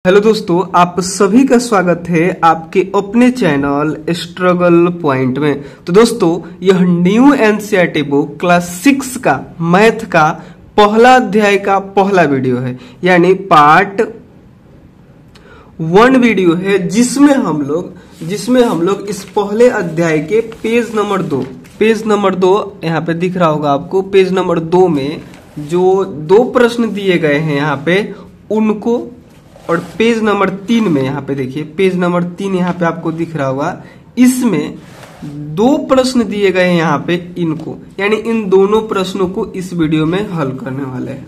Hello दोस्तों, आप सभी का स्वागत है आपके अपने चैनल स्ट्रगल पॉइंट में। तो दोस्तों, यह न्यू एनसीईआरटी बुक क्लास 6 का मैथ का पहला अध्याय का पहला वीडियो है, यानी पार्ट 1 वीडियो है, जिसमें हम लोग इस पहले अध्याय के पेज नंबर 2 यहाँ पे दिख रहा होगा आपको। पेज नंबर 2 में जो 2 प्रश्न दिए गए हैं यहाँ पे उनको, और पेज नंबर 3 में यहाँ पे देखिए, पेज नंबर 3 यहाँ पे आपको दिख रहा होगा, इसमें 2 प्रश्न दिए गए हैं यहाँ पे इनको, यानी इन दोनों प्रश्नों को इस वीडियो में हल करने वाले हैं।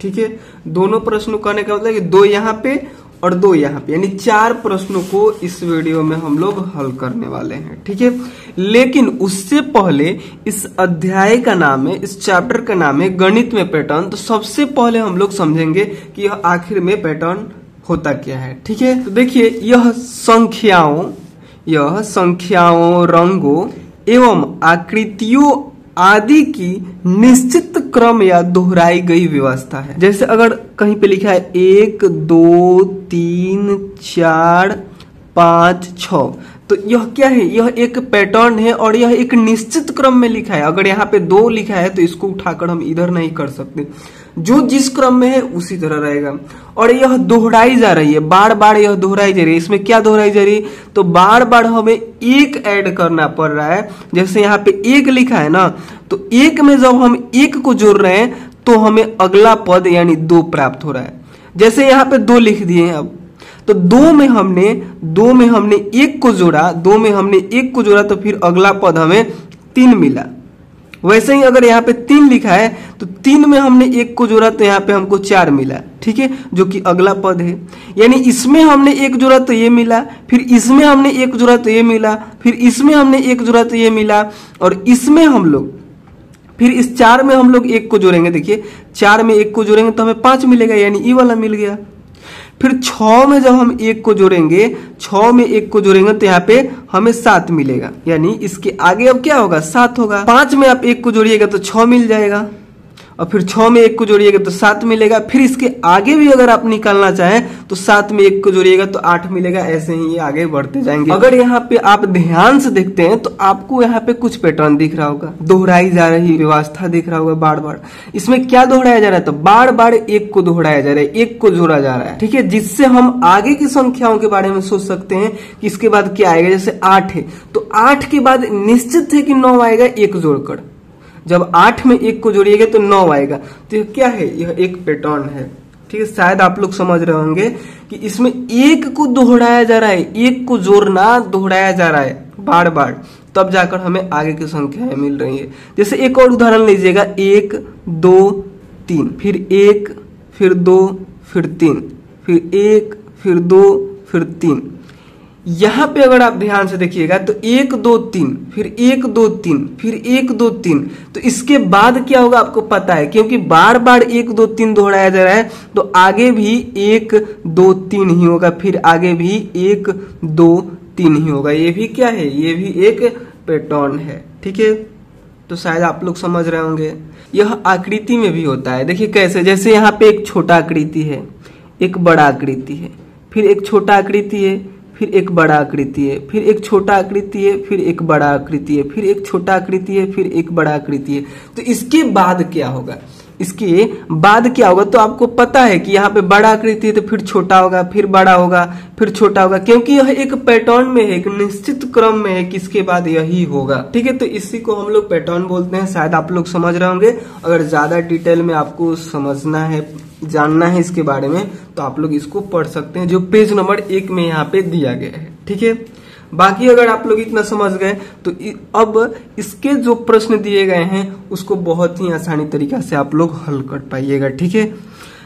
ठीक है, दोनों प्रश्नों करने का मतलब कि 2 यहाँ पे और 2 यहाँ पे, यानी 4 प्रश्नों को इस वीडियो में हम लोग हल करने वाले हैं। ठीक है, लेकिन उससे पहले इस अध्याय का नाम है, इस चैप्टर का नाम है गणित में पैटर्न। तो सबसे पहले हम लोग समझेंगे कि यह आखिर में पैटर्न होता क्या है। ठीक है, तो देखिए, यह संख्याओं, रंगों एवं आकृतियों आदि की निश्चित क्रम या दोहराई गई व्यवस्था है। जैसे अगर कहीं पे लिखा है 1 2 3 4 5 6, तो यह क्या है? यह एक पैटर्न है और यह एक निश्चित क्रम में लिखा है। अगर यहाँ पे 2 लिखा है तो इसको उठाकर हम इधर नहीं कर सकते, जो जिस क्रम में है उसी तरह रहेगा। और यह दोहराई जा रही है, बार बार यह दोहराई जा रही है। इसमें क्या दोहराई जा रही है? तो बार बार हमें 1 ऐड करना पड़ रहा है। जैसे यहाँ पे 1 लिखा है ना, तो 1 में जब हम 1 को जोड़ रहे हैं तो हमें अगला पद यानी 2 प्राप्त हो रहा है। जैसे यहाँ पे 2 लिख दिए हैं, अब तो 2 में हमने 1 को जोड़ा, तो फिर अगला पद हमें 3 मिला। वैसे ही अगर यहाँ पे 3 लिखा है तो 3 में हमने 1 को जोड़ा तो यहाँ पे हमको 4 मिला। ठीक है, जो कि अगला पद है। यानी इसमें हमने 1 जोड़ा तो ये मिला, फिर इसमें हमने 1 जोड़ा तो ये मिला, फिर इसमें हमने 1 जोड़ा तो ये मिला, और इसमें हम लोग फिर इस 4 में हम लोग 1 को जोड़ेंगे। देखिए, 4 में 1 को जोड़ेंगे तो हमें 5 मिलेगा, यानी ई वाला मिल गया। फिर 6 में जब हम 1 को जोड़ेंगे, तो यहाँ पे हमें 7 मिलेगा, यानी इसके आगे अब क्या होगा? 7 होगा। 5 में आप 1 को जोड़िएगा तो 6 मिल जाएगा, और फिर 6 में 1 को जोड़िएगा तो 7 मिलेगा। फिर इसके आगे भी अगर आप निकालना चाहें तो 7 में 1 को जोड़िएगा तो 8 मिलेगा। ऐसे ही ये आगे बढ़ते जाएंगे। अगर यहाँ पे आप ध्यान से देखते हैं तो आपको यहाँ पे कुछ पैटर्न दिख रहा होगा, दोहराई जा रही व्यवस्था दिख रहा होगा बार बार। इसमें क्या दोहराया जा रहा है? तो बार बार 1 को दोहराया जा रहा है, 1 को जोड़ा जा रहा है। ठीक है, जिससे हम आगे की संख्याओं के बारे में सोच सकते हैं कि इसके बाद क्या आएगा। जैसे 8 है तो 8 के बाद निश्चित है कि 9 आएगा 1 जोड़कर। जब 8 में 1 को जोड़िएगा तो 9 आएगा। तो यह क्या है? यह एक पैटर्न है। ठीक है, शायद आप लोग समझ रहे होंगे कि इसमें 1 को दोहराया जा रहा है, 1 को जोड़ना दोहराया जा रहा है बार बार, तब जाकर हमें आगे की संख्याएं मिल रही है। जैसे एक और उदाहरण लीजिएगा, 1 2 3, फिर 1 फिर 2 फिर 3, फिर 1 फिर 2 फिर 3। यहां पे अगर आप ध्यान से देखिएगा तो 1 2 3, फिर 1 2 3, फिर 1 2 3, तो इसके बाद क्या होगा आपको पता है, क्योंकि बार बार 1 2 3 दोहराया जा रहा है, तो आगे भी 1 2 3 ही होगा, फिर आगे भी 1 2 3 ही होगा। ये भी क्या है? ये भी एक पैटर्न है। ठीक है, तो शायद आप लोग समझ रहे होंगे। यह आकृति में भी होता है। देखिए कैसे, जैसे यहाँ पे एक छोटा आकृति है, एक बड़ा आकृति है, फिर एक छोटा आकृति है, फिर एक बड़ा आकृति है, फिर एक छोटा आकृति है, फिर एक बड़ा आकृति है, फिर एक छोटा आकृति है, फिर एक बड़ा आकृति है। तो इसके बाद क्या होगा? तो आपको पता है कि यहाँ पे बड़ा आकृति है तो फिर छोटा होगा, फिर बड़ा होगा, फिर छोटा होगा, क्योंकि यह एक पैटर्न में है, एक निश्चित क्रम में है कि इसके बाद यही होगा। ठीक है, तो इसी को हम लोग पैटर्न बोलते हैं। शायद आप लोग समझ रहे होंगे। अगर ज्यादा डिटेल में आपको समझना है, जानना है इसके बारे में, तो आप लोग इसको पढ़ सकते हैं, जो पेज नंबर 1 में यहाँ पे दिया गया है। ठीक है, बाकी अगर आप लोग इतना समझ गए तो अब इसके जो प्रश्न दिए गए हैं उसको बहुत ही आसानी तरीका से आप लोग हल कर पाइएगा। ठीक है,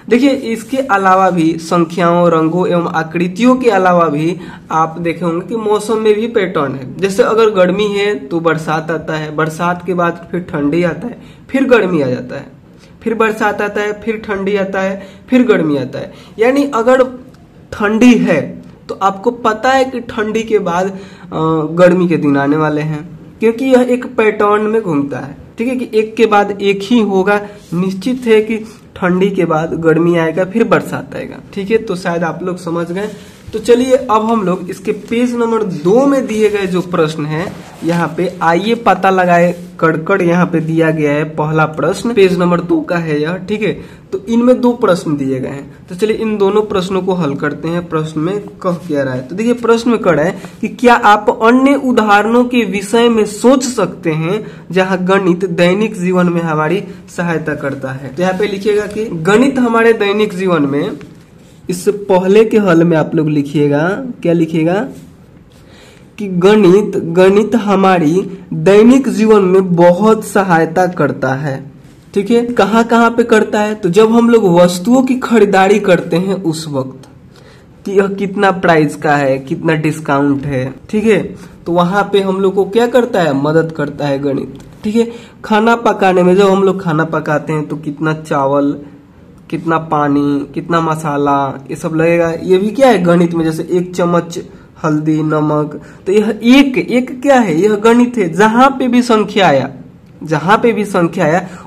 देखिए, इसके अलावा भी संख्याओं, रंगों एवं आकृतियों के अलावा भी आप देखे होंगे कि मौसम में भी पैटर्न है। जैसे अगर गर्मी है तो बरसात आता है, बरसात के बाद फिर ठंडी आता है, फिर गर्मी आ जाता है, फिर बरसात आता है, फिर ठंडी आता है, फिर गर्मी आता है। यानी अगर ठंडी है तो आपको पता है कि ठंडी के बाद गर्मी के दिन आने वाले हैं, क्योंकि यह एक पैटर्न में घूमता है। ठीक है, कि एक के बाद एक ही होगा। निश्चित है कि ठंडी के बाद गर्मी आएगा, फिर बरसात आएगा। ठीक है, तो शायद आप लोग समझ गए। तो चलिए अब हम लोग इसके पेज नंबर 2 में दिए गए जो प्रश्न है यहाँ पे आइए पता लगाए। कड़कड़ यहाँ पे दिया गया है। पहला प्रश्न पेज नंबर 2 का है यह। ठीक है, तो इनमें 2 प्रश्न दिए गए हैं। तो चलिए इन दोनों प्रश्नों को हल करते हैं। प्रश्न में कह क्या रहा है, तो देखिए प्रश्न में कह रहा है कि क्या आप अन्य उदाहरणों के विषय में सोच सकते हैं जहाँ गणित दैनिक जीवन में हमारी सहायता करता है। तो यहाँ पे लिखिएगा कि गणित हमारे दैनिक जीवन में, इस पहले के हल में आप लोग लिखिएगा, क्या लिखिएगा कि गणित हमारी दैनिक जीवन में बहुत सहायता करता है। ठीक है, कहाँ कहाँ पे करता है, तो जब हम लोग वस्तुओं की खरीदारी करते हैं उस वक्त कि यह कितना प्राइस का है, कितना डिस्काउंट है। ठीक है, तो वहां पे हम लोग को क्या करता है, मदद करता है गणित। ठीक है, खाना पकाने में जब हम लोग खाना पकाते हैं तो कितना चावल, कितना पानी, कितना मसाला, ये सब लगेगा। ये भी क्या है गणित में, जैसे 1 चम्मच हल्दी, नमक, तो यह एक क्या है, यह गणित है। जहां पे भी संख्या आया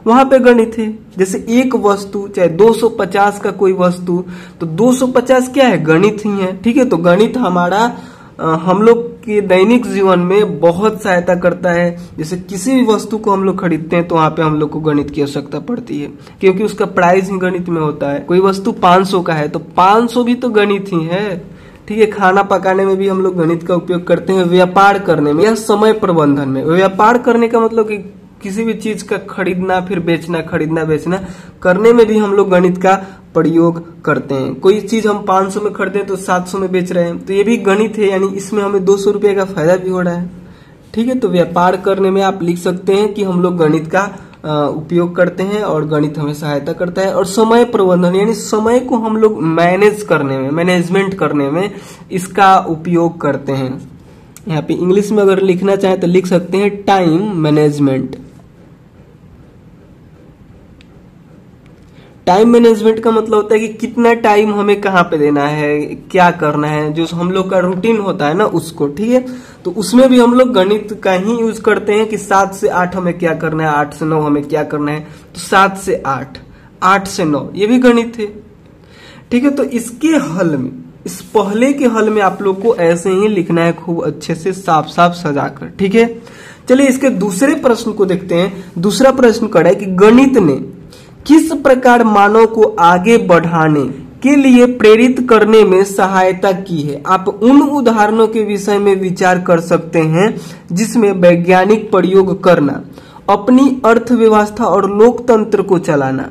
वहां पे गणित है। जैसे एक वस्तु, चाहे 250 का कोई वस्तु, तो 250 क्या है, गणित ही है। ठीक है, तो गणित हमारा हम लोग के दैनिक जीवन में बहुत सहायता करता है। जैसे किसी भी वस्तु को हम लोग खरीदते हैं तो वहां पे हम लोग को गणित की आवश्यकता पड़ती है, क्योंकि उसका प्राइस ही गणित में होता है। कोई वस्तु 500 का है तो 500 भी तो गणित ही है। ठीक है, खाना पकाने में भी हम लोग गणित का उपयोग करते हैं। व्यापार करने में या समय प्रबंधन में, व्यापार करने का मतलब कि किसी भी चीज का खरीदना फिर बेचना, खरीदना बेचना करने में भी हम लोग गणित का प्रयोग करते हैं। कोई चीज हम 500 में खरीदे तो 700 में बेच रहे हैं, तो ये भी गणित है, यानी इसमें हमें 200 रुपए का फायदा भी हो रहा है। ठीक है, तो व्यापार करने में आप लिख सकते हैं कि हम लोग गणित का उपयोग करते हैं और गणित हमें सहायता करता है। और समय प्रबंधन, यानी समय को हम लोग मैनेज करने में, मैनेजमेंट करने में इसका उपयोग करते हैं। यहाँ पे इंग्लिश में अगर लिखना चाहें तो लिख सकते हैं टाइम मैनेजमेंट। टाइम मैनेजमेंट का मतलब होता है कि कितना टाइम हमें कहाँ पे देना है, क्या करना है, जो हम लोग का रूटीन होता है ना उसको। ठीक है, तो उसमें भी हम लोग गणित का ही यूज करते हैं कि 7 से 8 हमें क्या करना है, 8 से 9 हमें क्या करना है। तो 7 से 8, 8 से 9, ये भी गणित है। ठीक है, तो इसके हल में, इस पहले के हल में आप लोग को ऐसे ही लिखना है, खूब अच्छे से साफ साफ सजाकर। ठीक है, चलिए इसके दूसरे प्रश्न को देखते हैं। दूसरा प्रश्न कह रहा है कि गणित ने किस प्रकार मानव को आगे बढ़ाने के लिए प्रेरित करने में सहायता की है। आप उन उदाहरणों के विषय में विचार कर सकते हैं जिसमें वैज्ञानिक प्रयोग करना, अपनी अर्थव्यवस्था और लोकतंत्र को चलाना,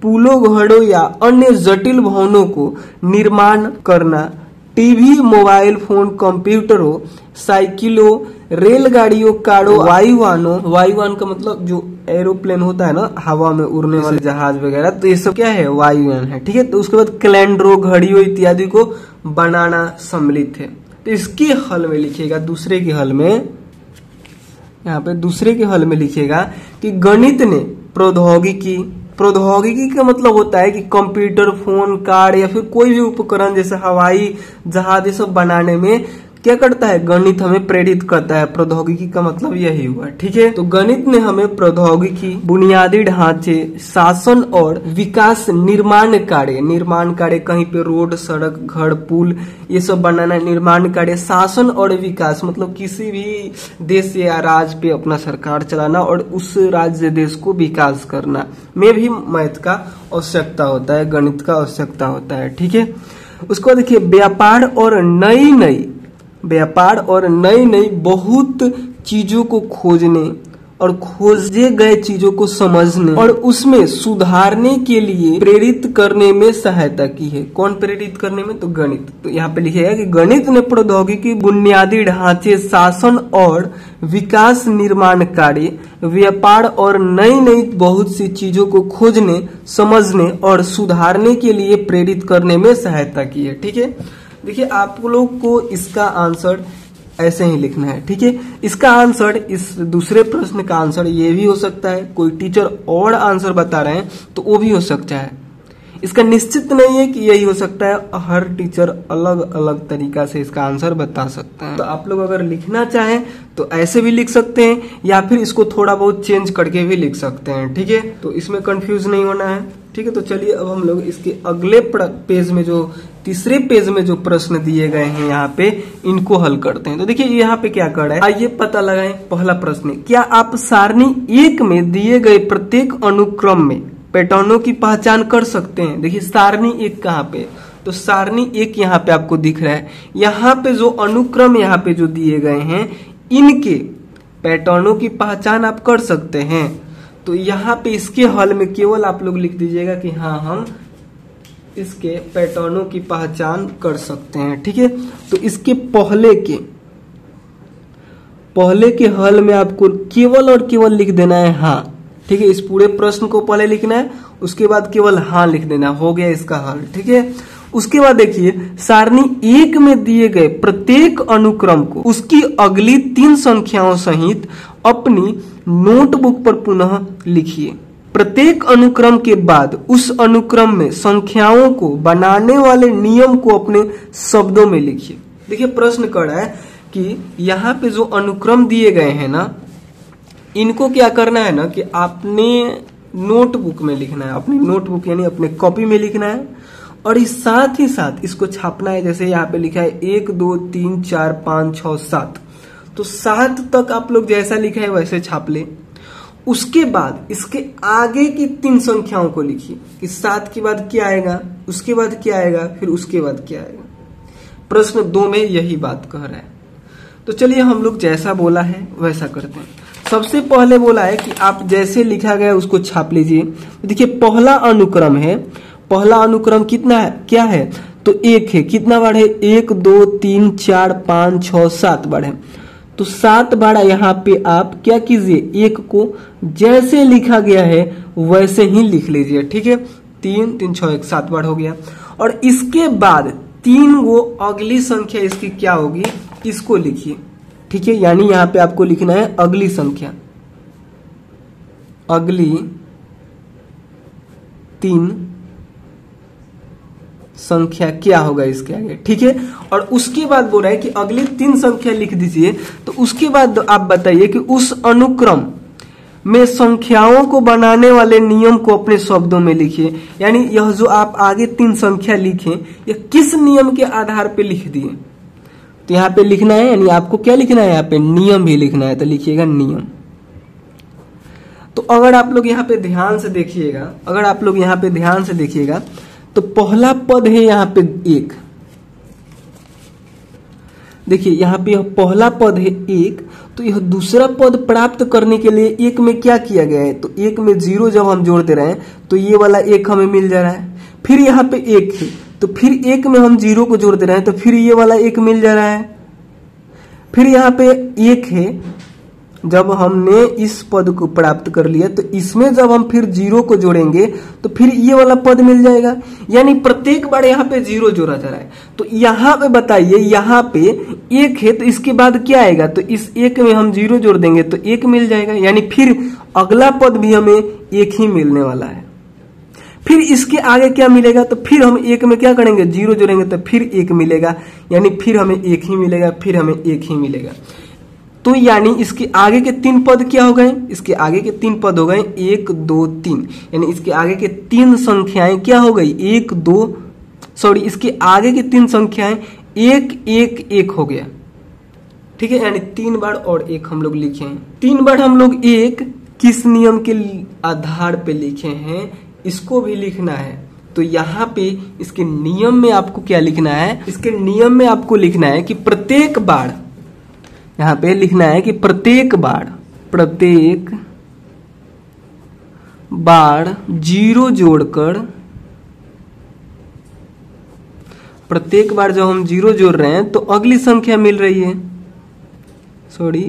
पुलों, घरों या अन्य जटिल भवनों को निर्माण करना, टीवी, मोबाइल फोन, कंप्यूटरों, साइकिलों, रेलगाड़ियों, कारों, वायुयान का मतलब जो एरोप्लेन होता है ना, हवा में उड़ने वाले जहाज वगैरह, तो ये सब क्या है, वायुयान है। ठीक है, तो उसके बाद कैलेंडरों, घड़ियों इत्यादि को बनाना सम्मिलित है। तो इसके हल में लिखिएगा, दूसरे के हल में, यहाँ पे दूसरे के हल में लिखिएगा कि गणित ने प्रौद्योगिकी का मतलब होता है कि कंप्यूटर, फोन, कार या फिर कोई भी उपकरण जैसे हवाई जहाज ये सब बनाने में क्या करता है, गणित हमें प्रेरित करता है। प्रौद्योगिकी का मतलब यही हुआ। ठीक है, तो गणित ने हमें प्रौद्योगिकी, बुनियादी ढांचे, शासन और विकास, निर्माण कार्य, कहीं पे रोड, सड़क, घर, पुल ये सब बनाना, निर्माण कार्य, शासन और विकास मतलब किसी भी देश या राज्य पे अपना सरकार चलाना और उस राज्य देश को विकास करना में भी मैथ का आवश्यकता होता है, गणित का आवश्यकता होता है। ठीक है, उसको देखिए व्यापार और नई बहुत चीजों को खोजने और खोजे गए चीजों को समझने और उसमें सुधारने के लिए प्रेरित करने में सहायता की है। कौन प्रेरित करने में, तो गणित। तो यहाँ पे लिखेगा कि गणित ने प्रौद्योगिकी, बुनियादी ढांचे, शासन और विकास, निर्माण कार्य, व्यापार और नई बहुत सी चीजों को खोजने, समझने और सुधारने के लिए प्रेरित करने में सहायता की है। ठीक है, देखिए आप लोग को इसका आंसर ऐसे ही लिखना है। ठीक है, इसका आंसर, इस दूसरे प्रश्न का आंसर ये भी हो सकता है, कोई टीचर और आंसर बता रहे हैं तो वो भी हो सकता है। इसका निश्चित नहीं है कि यही हो सकता है, हर टीचर अलग अलग तरीका से इसका आंसर बता सकता है। तो आप लोग अगर लिखना चाहें तो ऐसे भी लिख सकते हैं या फिर इसको थोड़ा बहुत चेंज करके भी लिख सकते हैं। ठीक है, तो इसमें कंफ्यूज नहीं होना है। ठीक है। तो चलिए अब हम लोग इसके अगले पेज में जो तीसरे पेज में जो प्रश्न दिए गए हैं यहाँ पे इनको हल करते हैं। तो देखिए यहाँ पे क्या कर रहा है, आइए पता लगाएं। पहला प्रश्न, क्या आप सारणी 1 में दिए गए प्रत्येक अनुक्रम में पैटर्नों की पहचान कर सकते हैं? देखिए सारणी 1 कहाँ पे, तो सारणी 1 यहाँ पे आपको दिख रहा है। यहाँ पे जो अनुक्रम यहाँ पे जो दिए गए हैं इनके पैटर्नों की पहचान आप कर सकते हैं। तो यहाँ पे इसके हल में केवल आप लोग लिख दीजिएगा कि हाँ हम इसके पैटर्नों की पहचान कर सकते हैं, ठीक है। तो इसके पहले के हल में आपको केवल और केवल लिख देना है हाँ, ठीक है। इस पूरे प्रश्न को पहले लिखना है, उसके बाद केवल हाँ लिख देना, हो गया इसका हल, ठीक है। उसके बाद देखिए सारणी 1 में दिए गए प्रत्येक अनुक्रम को उसकी अगली 3 संख्याओं सहित अपनी नोटबुक पर पुनः लिखिए। प्रत्येक अनुक्रम के बाद उस अनुक्रम में संख्याओं को बनाने वाले नियम को अपने शब्दों में लिखिए। देखिए प्रश्न कर रहा है कि यहाँ पे जो अनुक्रम दिए गए हैं ना, इनको क्या करना है ना कि आपने नोटबुक में लिखना है, अपनी नोटबुक यानी अपने कॉपी में लिखना है, और इस साथ ही साथ इसको छापना है। जैसे यहाँ पे लिखा है 1 2 3 4 5 6 7, तो 7 तक आप लोग जैसा लिखा है वैसे छाप ले। उसके बाद इसके आगे की 3 संख्याओं को लिखिए कि 7 के बाद क्या आएगा, उसके बाद क्या आएगा, फिर उसके बाद क्या आएगा। प्रश्न 2 में यही बात कह रहा है। तो चलिए हम लोग जैसा बोला है वैसा करते हैं। सबसे पहले बोला है कि आप जैसे लिखा गया उसको छाप लीजिए। देखिए पहला अनुक्रम है, पहला अनुक्रम कितना है, क्या है, तो 1 है। कितना बार है, 1 2 3 4 5 6 7 बार है। तो 7 बार यहाँ पे आप क्या कीजिए, 1 को जैसे लिखा गया है वैसे ही लिख लीजिए, ठीक है। 3 3 6 1 7 बार हो गया। और इसके बाद 3 वो अगली संख्या इसकी क्या होगी, इसको लिखिए, ठीक है। यानी यहाँ पे आपको लिखना है अगली संख्या, अगली 3 संख्या क्या होगा इसके आगे, ठीक है। और उसके बाद बोल रहा है कि अगली 3 संख्या लिख दीजिए। तो उसके बाद आप बताइए कि उस अनुक्रम में संख्याओं को बनाने वाले नियम को अपने शब्दों में लिखिए। यानी यह जो आप आगे 3 संख्या लिखें यह किस नियम के आधार पे लिख दिए, तो यहाँ पे लिखना है, यानी आपको क्या लिखना है, यहाँ पे नियम भी लिखना है। तो लिखिएगा नियम। तो अगर आप लोग यहाँ पे ध्यान से देखिएगा, अगर आप लोग यहाँ पे ध्यान से देखिएगा तो पहला पद है यहाँ पे 1। देखिए यहाँ पे यह पहला पद है 1, तो यह दूसरा पद प्राप्त करने के लिए 1 में क्या किया गया है, तो 1 में 0 जब हम जोड़ दे रहे हैं तो ये वाला 1 हमें मिल जा रहा है। फिर यहाँ पे 1 है, तो फिर 1 में हम 0 को जोड़ दे रहे हैं तो फिर ये वाला 1 मिल जा रहा है। फिर यहाँ पे 1 है, जब हमने इस पद को प्राप्त कर लिया तो इसमें जब हम फिर 0 को जोड़ेंगे तो फिर ये वाला पद मिल जाएगा। यानी प्रत्येक बार यहाँ पे 0 जोड़ा जा रहा है। तो यहाँ पे बताइए, यहाँ पे 1 है तो इसके बाद क्या आएगा, तो इस 1 में हम 0 जोड़ देंगे तो 1 मिल जाएगा। यानी फिर अगला पद भी हमें 1 ही मिलने वाला है। फिर इसके आगे क्या मिलेगा, तो फिर हम 1 में क्या करेंगे, 0 जोड़ेंगे तो फिर 1 मिलेगा। यानी फिर हमें 1 ही मिलेगा, फिर हमें 1 ही मिलेगा। तो यानी इसके आगे के 3 पद क्या हो गए, इसके आगे के 3 पद हो गए 1 2 3। यानी इसके आगे के 3 संख्याएं क्या हो गई, 1 2 सॉरी इसके आगे की 3 संख्याएं 1 1 1 हो गया, ठीक है। यानी 3 बार और 1 हम लोग लिखे हैं। 3 बार हम लोग 1 किस नियम के आधार पे लिखे हैं इसको भी लिखना है। तो यहाँ पे इसके नियम में आपको क्या लिखना है, इसके नियम में आपको लिखना है कि प्रत्येक बार, यहाँ पे लिखना है कि प्रत्येक बार 0 जोड़कर, प्रत्येक बार जब हम 0 जोड़ रहे हैं तो अगली संख्या मिल रही है, सॉरी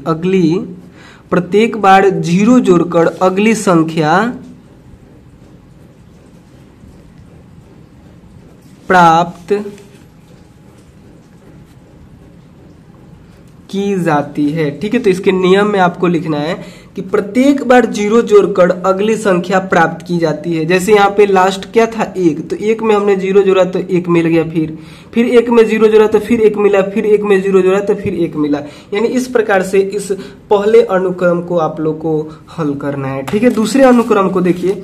अगली प्रत्येक बार 0 जोड़कर अगली संख्या प्राप्त की जाती है, ठीक है। तो इसके नियम में आपको लिखना है कि प्रत्येक बार 0 जोड़कर अगली संख्या प्राप्त की जाती है। जैसे यहाँ पे लास्ट क्या था 1, तो 1 में हमने 0 जोड़ा तो 1 मिल गया, फिर 1 में 0 जोड़ा तो फिर 1 मिला, फिर 1 में 0 जोड़ा तो फिर 1 मिला। यानी इस प्रकार से इस पहले अनुक्रम को आप लोग को हल करना है, ठीक है। दूसरे अनुक्रम को देखिए,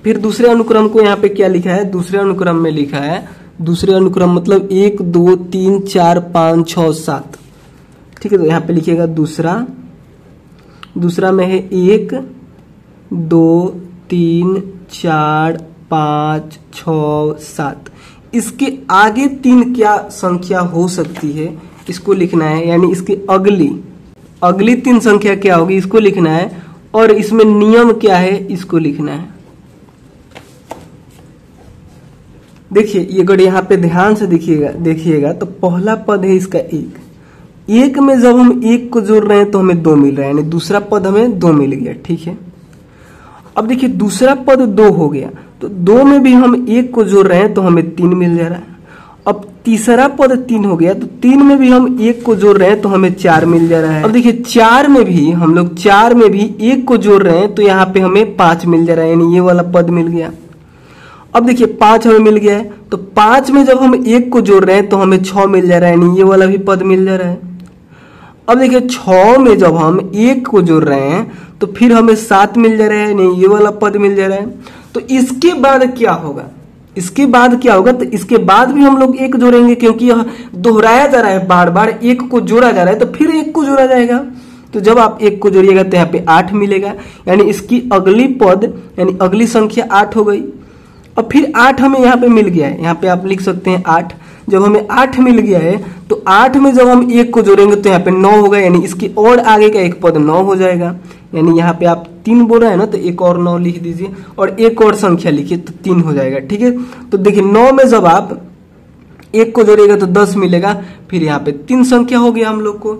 फिर दूसरे अनुक्रम को यहाँ पे क्या लिखा है, दूसरे अनुक्रम में लिखा है, दूसरे अनुक्रम मतलब 1 2 3 4 5 6 7, ठीक है। तो यहाँ पे लिखिएगा दूसरा, दूसरा में है 1 2 3 4 5 6 7। इसके आगे 3 क्या संख्या हो सकती है इसको लिखना है, यानी इसकी अगली 3 संख्या क्या होगी इसको लिखना है, और इसमें नियम क्या है इसको लिखना है। देखिए ये अगर यहाँ पे ध्यान से देखिएगा तो पहला पद है इसका 1 में जब हम 1 को जोड़ रहे हैं तो हमें 2 मिल रहा है, यानी दूसरा पद हमें 2 मिल गया, ठीक है। अब देखिए दूसरा पद 2 हो गया, तो 2 में भी हम 1 को जोड़ रहे हैं तो हमें 3 मिल जा रहा है। अब तीसरा पद 3 हो गया, तो 3 में भी हम 1 को जोड़ रहे हैं तो हमें 4 मिल जा रहा है। अब देखिए 4 में भी हम लोग 1 को जोड़ रहे हैं तो यहाँ पे हमें 5 मिल जा रहा है, यानी ये वाला पद मिल गया। अब देखिए 5 हमें मिल गया है, तो 5 में जब हम 1 को जोड़ रहे हैं तो हमें 6 मिल जा रहा है, यानी ये वाला भी पद मिल जा रहा है। अब देखिए 6 में जब हम 1 को जोड़ रहे हैं तो फिर हमें 7 मिल जा रहा है, नहीं ये वाला पद मिल जा रहा है। तो इसके बाद क्या होगा, तो इसके बाद भी हम लोग 1 जोड़ेंगे, क्योंकि यह दोहराया जा रहा है, बार बार 1 को जोड़ा जा रहा है, तो फिर 1 को जोड़ा जाएगा। तो जब आप 1 को जोड़िएगा तो यहाँ पे 8 मिलेगा, यानी इसकी अगली पद यानी अगली संख्या 8 हो गई। अब फिर 8 हमें यहाँ पे मिल गया है, यहाँ पे आप लिख सकते हैं 8। जब हमें 8 मिल गया है तो 8 में जब हम 1 को जोड़ेंगे तो यहाँ पे 9 होगा, यानी इसकी और आगे का एक पद 9 हो जाएगा। यानी यहाँ पे आप 3 बोल रहे हैं ना, तो एक और 9 लिख दीजिए और एक और संख्या लिखिए तो 3 हो जाएगा, ठीक है। तो देखिए 9 में जब आप 1 को जोड़िएगा तो 10 मिलेगा, फिर यहाँ पे 3 संख्या हो गया हम लोग को।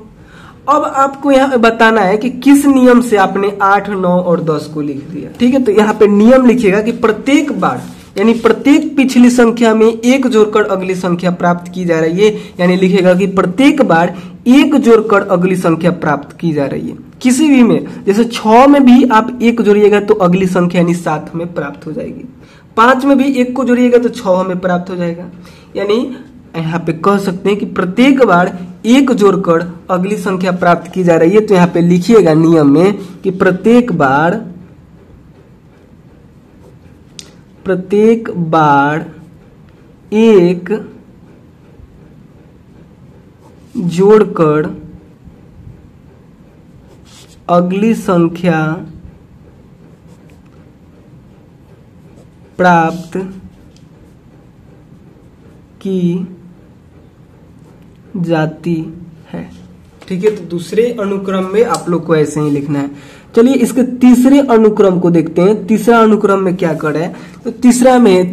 अब आपको यहाँ पे बताना है कि किस नियम से आपने 8, 9 और 10 को लिख दिया, ठीक है। तो यहाँ पे नियम लिखिएगा कि प्रत्येक बार यानी प्रत्येक पिछली संख्या में 1 जोड़कर अगली संख्या प्राप्त की जा रही है, यानी लिखेगा कि प्रत्येक बार 1 जोड़कर अगली संख्या प्राप्त की जा रही है। किसी भी में, जैसे 6 में भी आप 1 जोड़िएगा तो अगली संख्या यानी 7 हमें प्राप्त हो जाएगी। 5 में भी 1 को जोड़िएगा तो 6 हमें प्राप्त हो जाएगा। यानी यहाँ पे कह सकते हैं कि प्रत्येक बार 1 जोड़कर अगली संख्या प्राप्त की जा रही है। तो यहाँ पे लिखिएगा नियम में कि प्रत्येक बार 1 जोड़कर अगली संख्या प्राप्त की जाती है, ठीक है। तो दूसरे अनुक्रम में आप लोग को ऐसे ही लिखना है। चलिए इसके तीसरे अनुक्रम को देखते हैं। तीसरा अनुक्रम में क्या कर है, तो तीसरा में है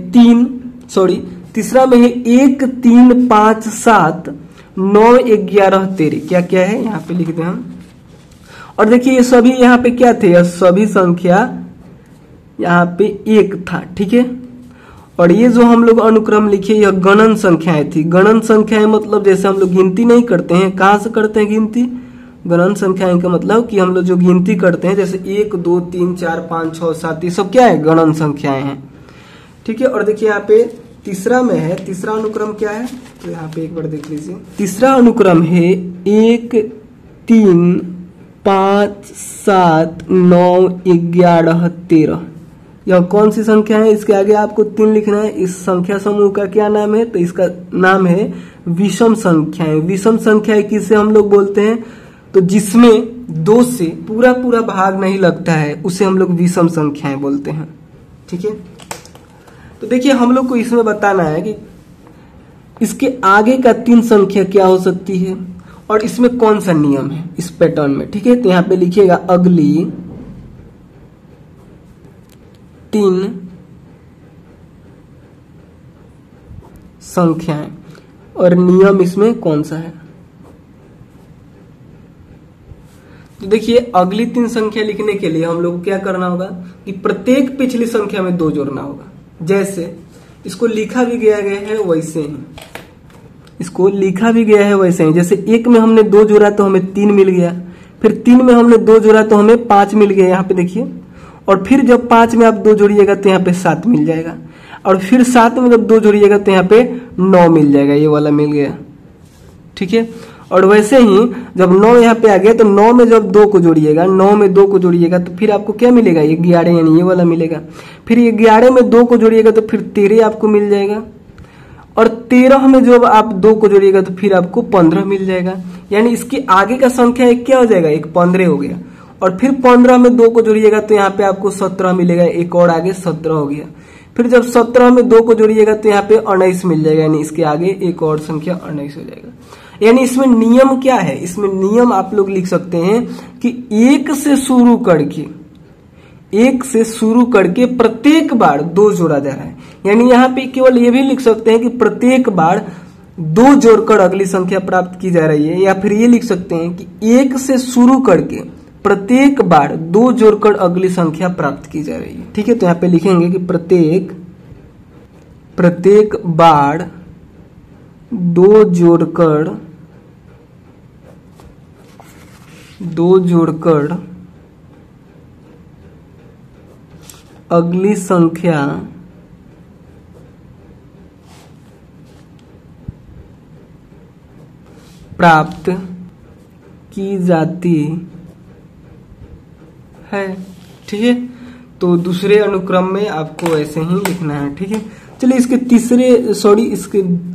1 3 5 7 9 11 13। क्या क्या है यहाँ पे लिखते हैं हम। और देखिए ये सभी यहाँ पे क्या थे, सभी संख्या यहाँ पे 1 था, ठीक है। और ये जो हम लोग अनुक्रम लिखे यह गणन संख्याएं थी। गणन संख्याएं मतलब जैसे हम लोग गिनती नहीं करते हैं, कहाँ से करते हैं गिनती, गणन संख्याएं का मतलब कि हम लोग जो गिनती करते हैं जैसे 1 2 3 4 5 6 7 ये सब क्या है, गणन संख्याएं हैं, ठीक है। और देखिए यहाँ पे तीसरा में है, तीसरा अनुक्रम क्या है, तो यहाँ पे एक बार देख लीजिए। तीसरा अनुक्रम है 1 3 5 7 9 11 13। यह कौन सी संख्या है, इसके आगे आपको 3 लिखना है। इस संख्या समूह का क्या नाम है, तो इसका नाम है विषम संख्याएं। विषम संख्याएं किसे हम लोग बोलते हैं, तो जिसमें 2 से पूरा पूरा भाग नहीं लगता है उसे हम लोग विषम संख्याएं बोलते हैं, ठीक है। तो देखिए हम लोग को इसमें बताना है कि इसके आगे का 3 संख्या क्या हो सकती है और इसमें कौन सा नियम है इस पैटर्न में, ठीक है। तो यहाँ पे लिखिएगा अगली 3 संख्याएं, और नियम इसमें कौन सा है। तो देखिए अगली 3 संख्या लिखने के लिए हम लोग को क्या करना होगा कि प्रत्येक पिछली संख्या में 2 जोड़ना होगा। जैसे इसको लिखा भी गया है वैसे ही, इसको लिखा भी गया है वैसे ही। जैसे 1 में हमने 2 जोड़ा तो हमें 3 मिल गया, फिर 3 में हमने 2 जोड़ा तो हमें 5 मिल गया, यहाँ पे देखिए। और फिर जब 5 में आप 2 जोड़िएगा तो यहाँ पे 7 मिल जाएगा, और फिर 7 में जब 2 जोड़िएगा तो यहाँ पे 9 मिल जाएगा, ये वाला मिल गया, ठीक है। और वैसे ही जब 9 यहाँ पे आ गया तो 9 में जब 2 को जोड़िएगा, 9 में 2 को जोड़िएगा तो फिर आपको क्या मिलेगा, 11, यानी ये वाला मिलेगा। फिर 11 में 2 को जोड़िएगा तो फिर 13 आपको मिल जाएगा, और 13 में जब आप 2 को जोड़िएगा तो फिर आपको 15 मिल जाएगा। यानी इसके आगे का संख्या एक क्या हो जाएगा, एक 15 हो गया। और फिर 15 में 2 को जोड़िएगा तो यहाँ पे आपको 17 मिलेगा, एक और आगे 17 हो गया। फिर जब 17 में 2 को जोड़िएगा तो यहाँ पे 19 मिल जाएगा, यानी इसके आगे एक और संख्या 19 हो जाएगा। यानी इसमें नियम क्या है, इसमें नियम आप लोग लिख सकते हैं कि 1 से शुरू करके प्रत्येक बार 2 जोड़ा जा रहा है। यानी यहाँ पे केवल ये भी लिख सकते हैं कि प्रत्येक बार 2 जोड़कर अगली संख्या प्राप्त की जा रही है, या फिर ये लिख सकते हैं कि 1 से शुरू करके प्रत्येक बार 2 जोड़कर अगली संख्या प्राप्त की जा रही है। ठीक है, तो यहाँ पे लिखेंगे कि प्रत्येक बार 2 जोड़कर अगली संख्या प्राप्त की जाती है। ठीक है, तो दूसरे अनुक्रम में आपको ऐसे ही लिखना है। ठीक है, चलिए इसके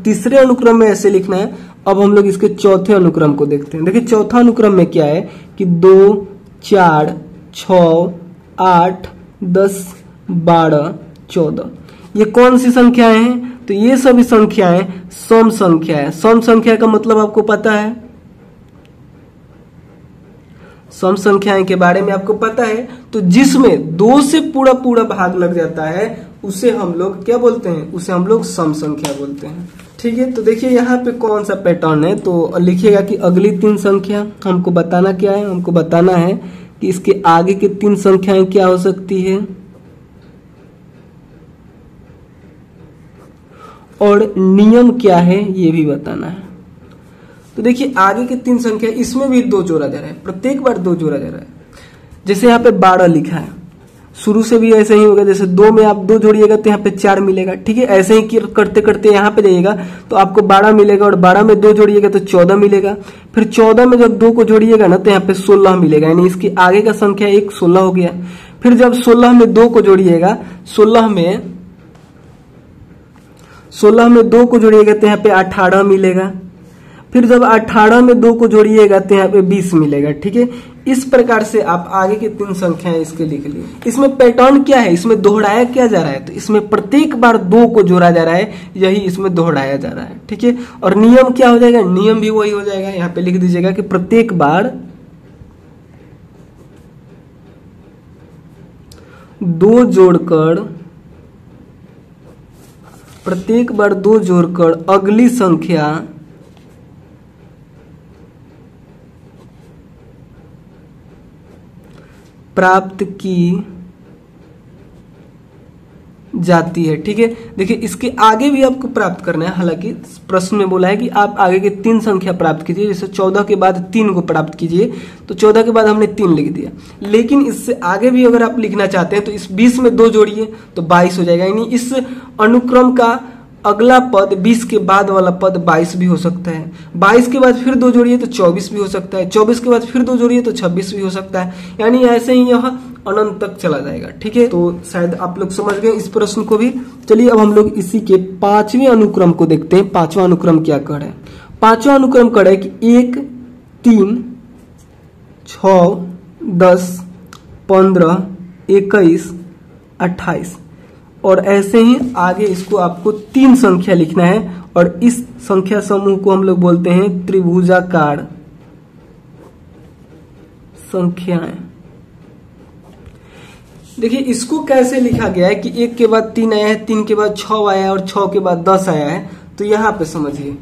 तीसरे अनुक्रम में ऐसे लिखना है। अब हम लोग इसके चौथे अनुक्रम को देखते हैं। देखिए चौथा अनुक्रम में क्या है कि 2, 4, 6, 8, 10, 12, 14, ये कौन सी संख्याएं हैं, तो ये सभी संख्याएं सम संख्या है। सम संख्या का मतलब आपको पता है, सम संख्याएं के बारे में आपको पता है। तो जिसमें 2 से पूरा भाग लग जाता है उसे हम लोग क्या बोलते हैं, उसे हम लोग सम संख्या बोलते हैं। ठीक है, तो देखिए यहाँ पे कौन सा पैटर्न है, तो लिखिएगा कि अगली 3 संख्या हमको बताना क्या है, हमको बताना है कि इसके आगे की 3 संख्याएं क्या हो सकती है, और नियम क्या है ये भी बताना है। तो देखिए आगे की 3 संख्या, इसमें भी 2 जोड़ा जा रहा है, प्रत्येक बार 2 जोड़ा जा रहा है। जैसे यहाँ पे 12 लिखा है, शुरू से भी ऐसे ही होगा। जैसे 2 में आप 2 जोड़िएगा तो यहाँ पे 4 मिलेगा। ठीक है, ऐसे ही करते करते यहाँ पे जाइएगा तो आपको 12 मिलेगा, और 12 में 2 जोड़िएगा तो 14 मिलेगा। फिर 14 में जब 2 को जोड़िएगा ना तो यहाँ पे 16 मिलेगा, यानी इसकी आगे का संख्या एक 16 हो गया। फिर जब 16 में 2 को जोड़िएगा, 16 में 2 को जोड़िएगा तो यहाँ पे 18 मिलेगा। फिर जब 18 में 2 को जोड़िएगा तो यहाँ पे 20 मिलेगा। ठीक है, इस प्रकार से आप आगे की 3 संख्याएं इसके लिख लिए। इसमें पैटर्न क्या है, इसमें दोहराया क्या जा रहा है, तो इसमें प्रत्येक बार 2 को जोड़ा जा रहा है, यही इसमें दोहराया जा रहा है। ठीक है, और नियम क्या हो जाएगा, नियम भी वही हो जाएगा। यहाँ पे लिख दीजिएगा कि प्रत्येक बार 2 जोड़कर अगली संख्या प्राप्त की जाती है। ठीक है, देखिए इसके आगे भी आपको प्राप्त करना है। हालांकि प्रश्न में बोला है कि आप आगे के 3 संख्या प्राप्त कीजिए। जैसे 14 के बाद 3 को प्राप्त कीजिए, तो 14 के बाद हमने 3 लिख दिया। लेकिन इससे आगे भी अगर आप लिखना चाहते हैं तो इस 20 में 2 जोड़िए तो 22 हो जाएगा। यानी इस अनुक्रम का अगला पद 20 के बाद वाला पद 22 भी हो सकता है। 22 के बाद फिर 2 जोड़िए तो 24 भी हो सकता है। 24 के बाद फिर 2 जोड़िए तो 26 भी हो सकता है। यानी ऐसे ही यह अनंत तक चला जाएगा। ठीक है, तो शायद आप लोग समझ गए इस प्रश्न को भी। चलिए अब हम लोग इसी के 5वें अनुक्रम को देखते हैं। 5वां अनुक्रम क्या कर रहा है, 5वां अनुक्रम कर रहा है कि 1, 3, 6, 10, 15, 21, 28, और ऐसे ही आगे इसको आपको 3 संख्या लिखना है, और इस संख्या समूह को हम लोग बोलते हैं त्रिभुजाकार संख्याएं। देखिए इसको कैसे लिखा गया है कि 1 के बाद 3 आया है, 3 के बाद 6 आया है, और 6 के बाद 10 आया है। तो यहाँ पे समझिए,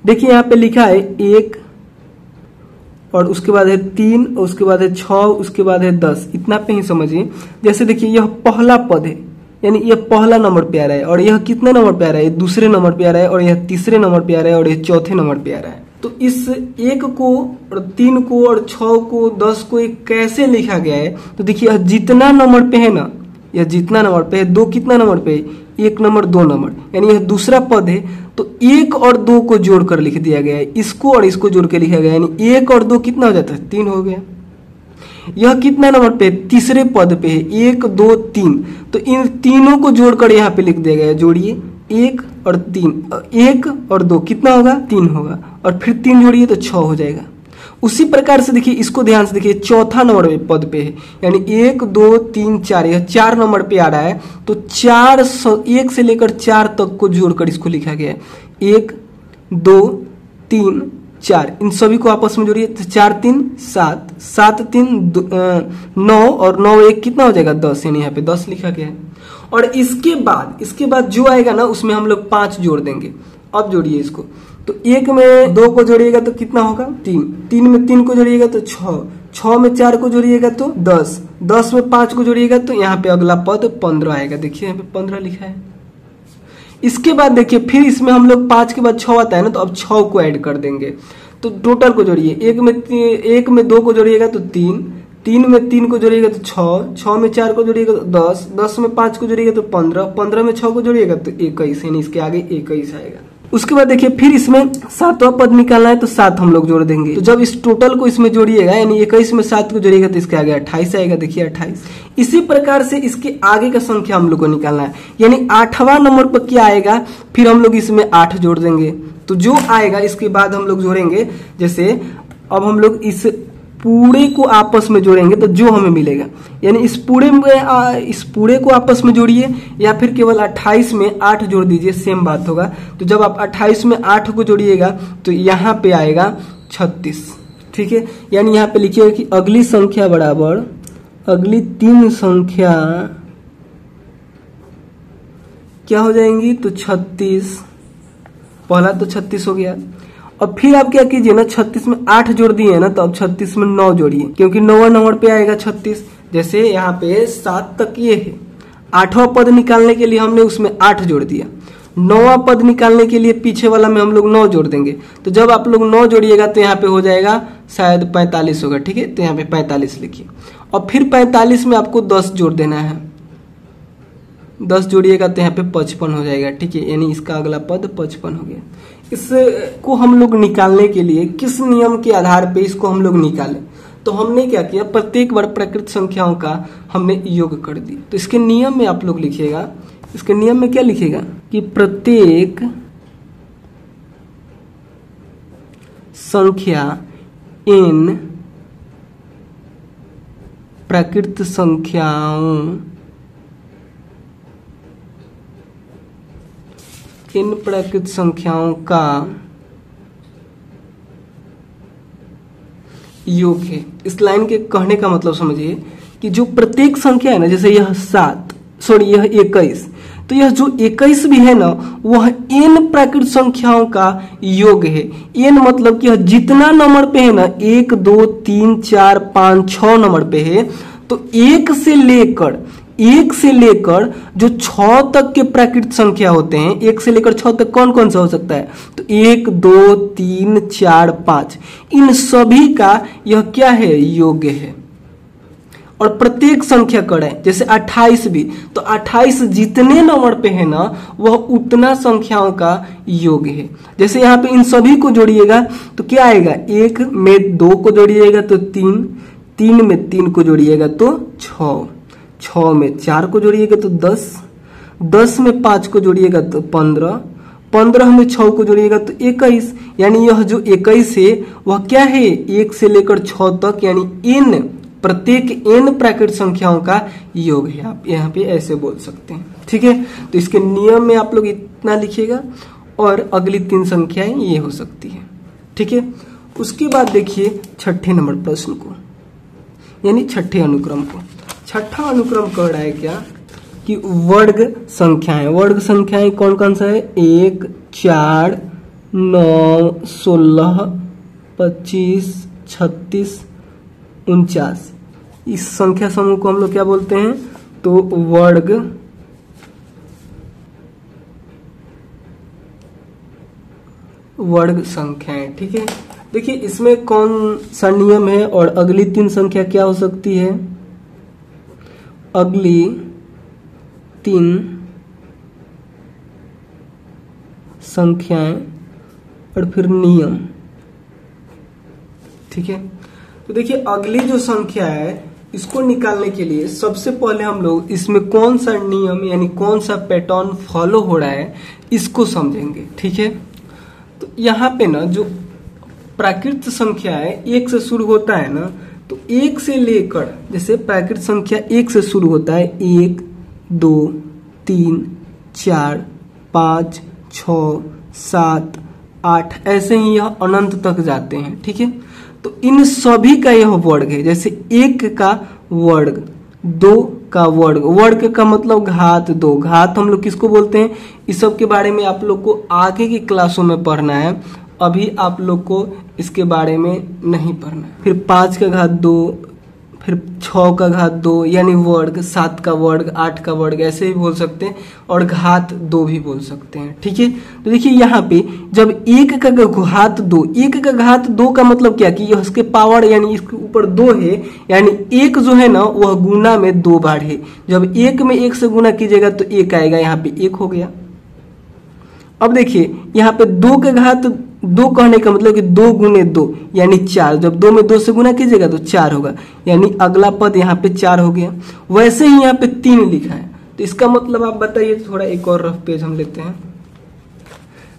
देखिए यहाँ पे लिखा है 1, और उसके बाद है 3, और उसके बाद है 6, उसके बाद है 10। इतना पे ही समझिए। जैसे देखिए यह पहला पद है, यानी यह पहला नंबर पे आ रहा है, और यह कितने नंबर पे आ रहा है, दूसरे नंबर पे आ रहा है, और यह तीसरे नंबर पे आ रहा है, और यह चौथे नंबर पे आ रहा है। तो इस 1 को और 3 को और 6 को 10 को एक कैसे लिखा गया है, तो देखिए यह जितना नंबर पे है ना, यह जितना नंबर पे है, 2 कितना नंबर पे है, 1 नंबर 2 नंबर, यानी यह दूसरा पद है तो 1 और 2 को जोड़कर लिख दिया गया है, इसको और इसको जोड़ के लिखा गया है, यानी 1 और 2 कितना हो जाता है 3 हो गया। यह कितना नंबर पे, तीसरे पद पे है, 1 2 3, तो इन तीनों को जोड़कर यहाँ पे लिख दिया गया है। जोड़िए 1 और 3, 1 और 2 कितना होगा 3 होगा, और फिर 3 जोड़िए तो 6 हो जाएगा। उसी प्रकार से देखिए, इसको ध्यान से देखिए, चौथा नंबर पद पे है, यानी 1 2 3 4, यह 4 नंबर पे आ रहा है, तो 1 से लेकर 4 तक को जोड़कर इसको लिखा गया है। 1 2 3 4, इन सभी को आपस में जोड़िए तो 4 3 7, 7 3 9, और 9 1 कितना हो जाएगा 10, यानी यहाँ पे 10 लिखा गया है। और इसके बाद जो आएगा ना उसमें हम लोग 5 जोड़ देंगे। अब जोड़िए इसको, तो 1 में 2 को जोड़िएगा तो कितना होगा 3, 3 में 3 को जोड़िएगा तो 6, 6 में 4 को जोड़िएगा तो 10, 10 में 5 को जोड़िएगा तो यहाँ पे अगला पद 15 आएगा। देखिए यहाँ पे 15 लिखा है। इसके बाद देखिए फिर इसमें हम लोग 5 के बाद 6 आता है ना, तो अब 6 को ऐड कर देंगे, तो टोटल को जोड़िए। 1 में 2 को जोड़िएगा तो 3, 3 में 3 को जोड़िएगा तो 6, 6 में 4 को जोड़िएगा तो 10, 10 में 5 को जोड़िएगा तो 15, 15 में 6 को जोड़िएगा तो 21, यानी इसके आगे 21 आएगा। उसके बाद देखिए फिर इसमें 7वां पद निकालना है, तो 7 हम लोग जोड़ देंगे। तो जब इस टोटल को इसमें जोड़िएगा, यानी 21 में 7 को जोड़िएगा तो इसके आगे 28 आएगा। देखिए 28। इसी प्रकार से इसके आगे का संख्या हम लोग को निकालना है, यानी 8वां नंबर पर क्या आएगा, फिर हम लोग इसमें 8 जोड़ देंगे। तो जो आएगा इसके बाद हम लोग जोड़ेंगे, जैसे अब हम लोग इस पूरे को आपस में जोड़ेंगे तो जो हमें मिलेगा, यानी इस पूरे को आपस में जोड़िए, या फिर केवल 28 में 8 जोड़ दीजिए, सेम बात होगा। तो जब आप 28 में 8 को जोड़िएगा तो यहाँ पे आएगा 36। ठीक है, यानी यहाँ पे लिखिएगा कि अगली संख्या बराबर अगली 3 संख्या क्या हो जाएंगी, तो 36। पहला तो 36 हो गया। अब फिर आप क्या कीजिए ना, 36 में 8 जोड़ दिए है ना, तो अब 36 में 9 जोड़िए, क्योंकि 9वां नंबर पे आएगा 36। जैसे यहाँ पे 7 तक ये है, 8वां पद निकालने के लिए हमने उसमें 8 जोड़ दिया, 9वां पद निकालने के लिए पीछे वाला में हम लोग 9 जोड़ देंगे। तो जब आप लोग 9 जोड़िएगा तो यहाँ पे हो जाएगा शायद 45 होगा। ठीक है, तो यहाँ पे 45 लिखिए, और फिर 45 में आपको 10 जोड़ देना है, 10 जोड़िएगा तो यहाँ पे 55 हो जाएगा। ठीक है, यानी इसका अगला पद 55 हो गया। इसको हम लोग निकालने के लिए किस नियम के आधार पे इसको हम लोग निकालें, तो हमने क्या किया, प्रत्येक बार प्रकृत संख्याओं का हमने योग कर दी। तो इसके नियम में आप लोग लिखिएगा, इसके नियम में क्या लिखिएगा कि प्रत्येक संख्या n प्रकृत संख्याओं इन प्रकृत संख्याओं का योग है। इस लाइन के कहने का मतलब समझिए कि जो प्रत्येक संख्या है ना, जैसे यह यह 21, तो यह जो 21 भी है ना, वह n प्राकृत संख्याओं का योग है। n मतलब कि यह जितना नंबर पे है ना, 1 2 3 4 5 6 नंबर पे है, तो 1 से लेकर जो 6 तक के प्राकृत संख्या होते हैं, 1 से लेकर 6 तक कौन कौन सा हो सकता है, तो 1 2 3 4 5, इन सभी का यह क्या है, योग्य है। और प्रत्येक संख्या करें, जैसे 28 भी, तो 28 जितने नंबर पे है ना, वह उतना संख्याओं का योग है। जैसे यहाँ पे इन सभी को जोड़िएगा तो क्या आएगा, 1 में 2 को जोड़िएगा तो 3, 3 में 3 को जोड़िएगा तो 6, 6 में 4 को जोड़िएगा तो 10, 10 में 5 को जोड़िएगा तो 15, 15 में 6 को जोड़िएगा तो 21। यानी यह जो 21 है वह क्या है, 1 से लेकर 6 तक, यानी n प्रत्येक n प्राकृत संख्याओं का योग है। आप यहाँ पे ऐसे बोल सकते हैं। ठीक है, तो इसके नियम में आप लोग इतना लिखिएगा, और अगली 3 संख्याएं ये हो सकती है। ठीक है, उसके बाद देखिए छठे नंबर प्रश्न को, यानी छठे अनुक्रम को। छठा अनुक्रम कह रहा है क्या कि वर्ग संख्याएं, वर्ग संख्याएं कौन कौन सा है, 1 4 9 16 25 36 49, इस संख्या समूह को हम लोग क्या बोलते हैं, तो वर्ग संख्याएं। ठीक है, देखिए इसमें कौन सा नियम है, और अगली 3 संख्या क्या हो सकती है, अगली 3 संख्याएं और फिर नियम। ठीक है, तो देखिए अगली जो संख्या है इसको निकालने के लिए सबसे पहले हम लोग इसमें कौन सा नियम यानी कौन सा पैटर्न फॉलो हो रहा है इसको समझेंगे। ठीक है, तो यहाँ पे ना जो प्राकृत संख्या है एक से शुरू होता है ना, तो एक से लेकर जैसे प्राकृत संख्या एक से शुरू होता है 1 2 3 4 5 6 7 8 ऐसे ही यह अनंत तक जाते हैं। ठीक है, तो इन सभी का यह वर्ग है। जैसे 1 का वर्ग, 2 का वर्ग, वर्ग का मतलब घात 2, घात हम लोग किसको बोलते हैं इस सब के बारे में आप लोग को आगे की क्लासों में पढ़ना है, अभी आप लोग को इसके बारे में नहीं पढ़ना है। फिर 5 का घात 2, फिर 6 का घात 2 यानी वर्ग, 7 का वर्ग, 8 का वर्ग ऐसे भी बोल सकते हैं और घात 2 भी बोल सकते हैं। ठीक है, तो देखिए यहाँ पे जब 1 का घात 2, 1 का घात 2 का मतलब क्या कि इसके पावर यानी इसके ऊपर 2 है, यानी 1 जो है ना वह गुना में 2 बार है। जब 1 में 1 से गुना कीजिएगा तो 1 आएगा, यहाँ पे 1 हो गया। अब देखिए यहाँ पे 2 के घात 2 कहने का मतलब कि 2 गुने 2 यानी 4, जब 2 में 2 से गुना कीजिएगा तो 4 होगा, यानी अगला पद यहाँ पे 4 हो गया। वैसे ही यहाँ पे 3 लिखा है, तो इसका मतलब आप बताइए। थोड़ा एक और रफ पेज हम लेते हैं।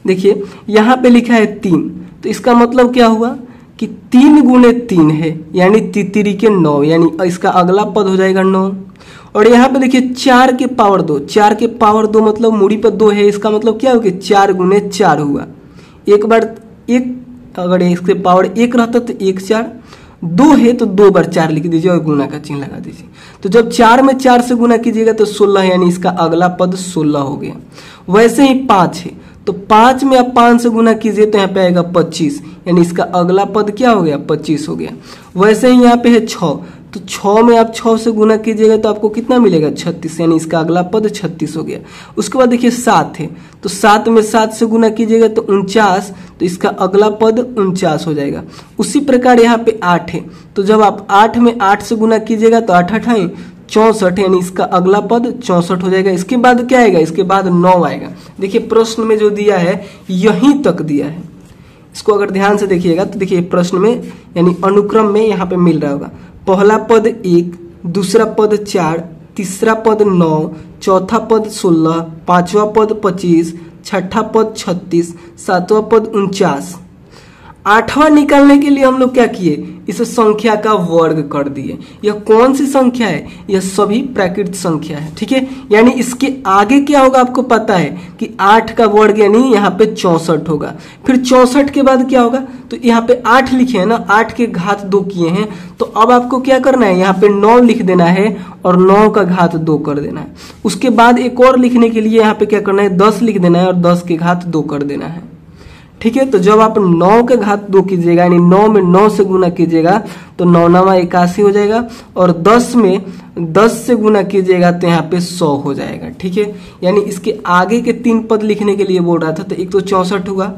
देखिए यहाँ पे लिखा है 3, तो इसका मतलब क्या हुआ कि 3 गुने 3 है यानी तितरी के 9, यानी इसका अगला पद हो जाएगा 9। और यहाँ पे देखिए 4 के पावर 2, 4 के पावर 2 मतलब मूड़ी पर 2 है, इसका मतलब क्या हो गया 4 गुने 4 हुआ। एक बार 1, अगर इसके पावर 1 रहता तो 1 4, 2 है तो 2 बार 4 लिख दीजिए और गुना का चिन्ह लगा दीजिए। तो जब 4 में 4 से गुना कीजिएगा तो 16, यानी इसका अगला पद 16 हो गया। वैसे ही 5 है, तो 5 में आप 5 से गुना कीजिए तो यहाँ पे आएगा 25, यानी इसका अगला पद क्या हो गया 25 हो गया। वैसे ही यहाँ पे है 6, तो 6 में आप 6 से गुना कीजिएगा तो आपको कितना मिलेगा 36, यानी इसका अगला पद 36 हो गया। उसके बाद देखिए 7 है, तो 7 में 7 से गुना कीजिएगा तो 49, तो इसका अगला पद 49 हो जाएगा। उसी प्रकार यहाँ पे 8 है, तो जब आप 8 में 8 से गुना कीजिएगा तो 8 8 64, यानी इसका अगला पद 64 हो जाएगा। इसके बाद क्या आएगा, इसके बाद 9 आएगा। देखिए प्रश्न में जो दिया है यहीं तक दिया है, इसको अगर ध्यान से देखिएगा तो देखिए प्रश्न में यानी अनुक्रम में यहाँ पे मिल रहा होगा। पहला पद 1, दूसरा पद 4, तीसरा पद 9, चौथा पद 16, पांचवा पद 25, छठा पद 36, सातवां पद 49। 8वां निकालने के लिए हम लोग क्या किए, इस संख्या का वर्ग कर दिए। यह कौन सी संख्या है, यह सभी प्राकृत संख्या है। ठीक है, यानी इसके आगे क्या होगा आपको पता है कि 8 का वर्ग यानी यहाँ पे 64 होगा। फिर 64 के बाद क्या होगा, तो यहाँ पे 8 लिखे हैं ना, 8 के घात 2 किए हैं, तो अब आपको क्या करना है, यहाँ पे 9 लिख देना है और 9 का घात 2 कर देना है। उसके बाद एक और लिखने के लिए यहाँ पे क्या करना है, 10 लिख देना है और 10 के घात 2 कर देना है। ठीक है, तो जब आप 9 के घात 2 कीजिएगा यानी 9 में 9 से गुना कीजिएगा तो 9 9 81 हो जाएगा, और 10 में 10 से गुना कीजिएगा तो यहाँ पे 100 हो जाएगा। ठीक है, यानी इसके आगे के 3 पद लिखने के लिए बोल रहा था, तो एक तो 64 होगा,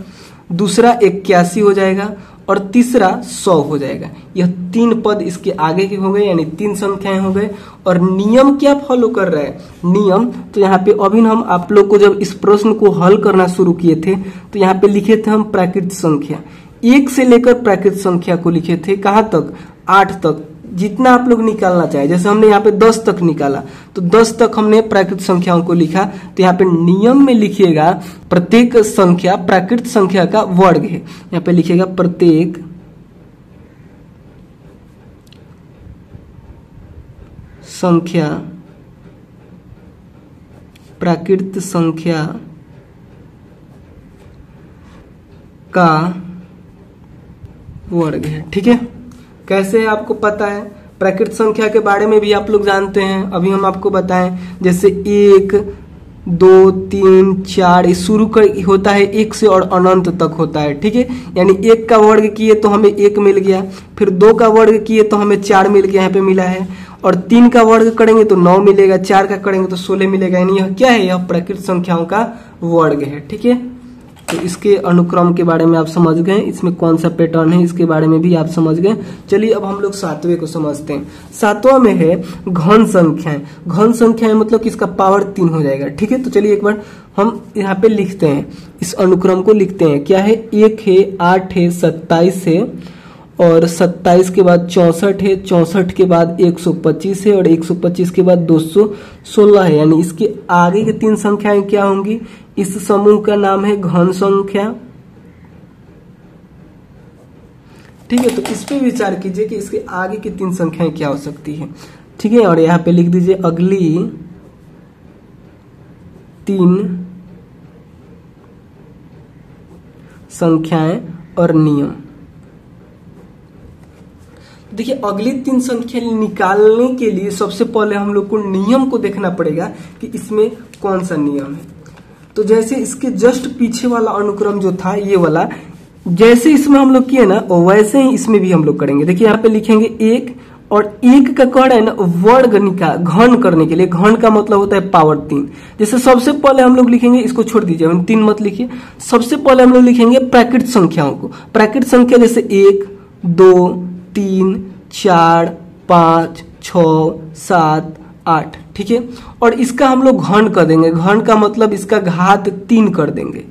दूसरा 81 हो जाएगा और तीसरा 100 हो जाएगा। यह 3 पद इसके आगे के हो गए, यानी 3 संख्याएं हो गए। और नियम क्या फॉलो कर रहा है, नियम तो यहाँ पे अभी हम आप लोग को जब इस प्रश्न को हल करना शुरू किए थे तो यहाँ पे लिखे थे हम प्राकृत संख्या, 1 से लेकर प्राकृत संख्या को लिखे थे कहाँ तक, 8 तक, जितना आप लोग निकालना चाहे। जैसे हमने यहाँ पे 10 तक निकाला तो 10 तक हमने प्राकृत संख्याओं को लिखा, तो यहाँ पे नियम में लिखिएगा प्रत्येक संख्या प्राकृत संख्या का वर्ग है। यहाँ पे लिखिएगा प्रत्येक संख्या प्राकृत संख्या का वर्ग है। ठीक है, कैसे है आपको पता है, प्राकृत संख्या के बारे में भी आप लोग जानते हैं, अभी हम आपको बताएं। जैसे 1 2 3 4 ये शुरू कर होता है 1 से और अनंत तक होता है। ठीक है, यानी 1 का वर्ग किए तो हमें 1 मिल गया, फिर 2 का वर्ग किए तो हमें 4 मिल गया, यहाँ पे मिला है, और 3 का वर्ग करेंगे तो 9 मिलेगा, 4 का करेंगे तो 16 मिलेगा। यानी यह क्या है, यह प्राकृत संख्याओं का वर्ग है। ठीक है, तो इसके अनुक्रम के बारे में आप समझ गए, इसमें कौन सा पैटर्न है इसके बारे में भी आप समझ गए। चलिए अब हम लोग 7वें को समझते हैं। 7वां में है घन संख्याएं। घन संख्याएं मतलब कि इसका पावर 3 हो जाएगा। ठीक है, तो चलिए एक बार हम यहाँ पे लिखते हैं, इस अनुक्रम को लिखते हैं। क्या है, 1 है, 8 है, 27 है, और 27 के बाद 64 है, 64 के बाद 125 है, और 125 के बाद 216 है। यानी इसके आगे की 3 संख्याएं क्या होंगी? इस समूह का नाम है घन संख्या। ठीक है, तो इस पे विचार कीजिए कि इसके आगे की 3 संख्याएं क्या हो सकती है। ठीक है, और यहां पे लिख दीजिए अगली 3 संख्याएं और नियम। देखिए, अगली 3 संख्या निकालने के लिए सबसे पहले हम लोग को नियम को देखना पड़ेगा कि इसमें कौन सा नियम है। तो जैसे इसके जस्ट पीछे वाला अनुक्रम जो था, ये वाला, जैसे इसमें हम लोग किए ना वैसे ही इसमें भी हम लोग करेंगे। देखिए यहाँ पे लिखेंगे 1, और 1 का कह रहा है ना वर्ग निकाल घन करने के लिए। घन का मतलब होता है पावर 3। जैसे सबसे पहले हम लोग लिखेंगे, इसको छोड़ दीजिए, 3 मत लिखिए। सबसे पहले हम लोग लिखेंगे प्राकृत संख्याओं को। प्राकृत संख्या जैसे 1, 2, 3, 4, 5, 6, 7, 8। ठीक है, और इसका हम लोग घन कर देंगे। घन का मतलब इसका घात 3 कर देंगे।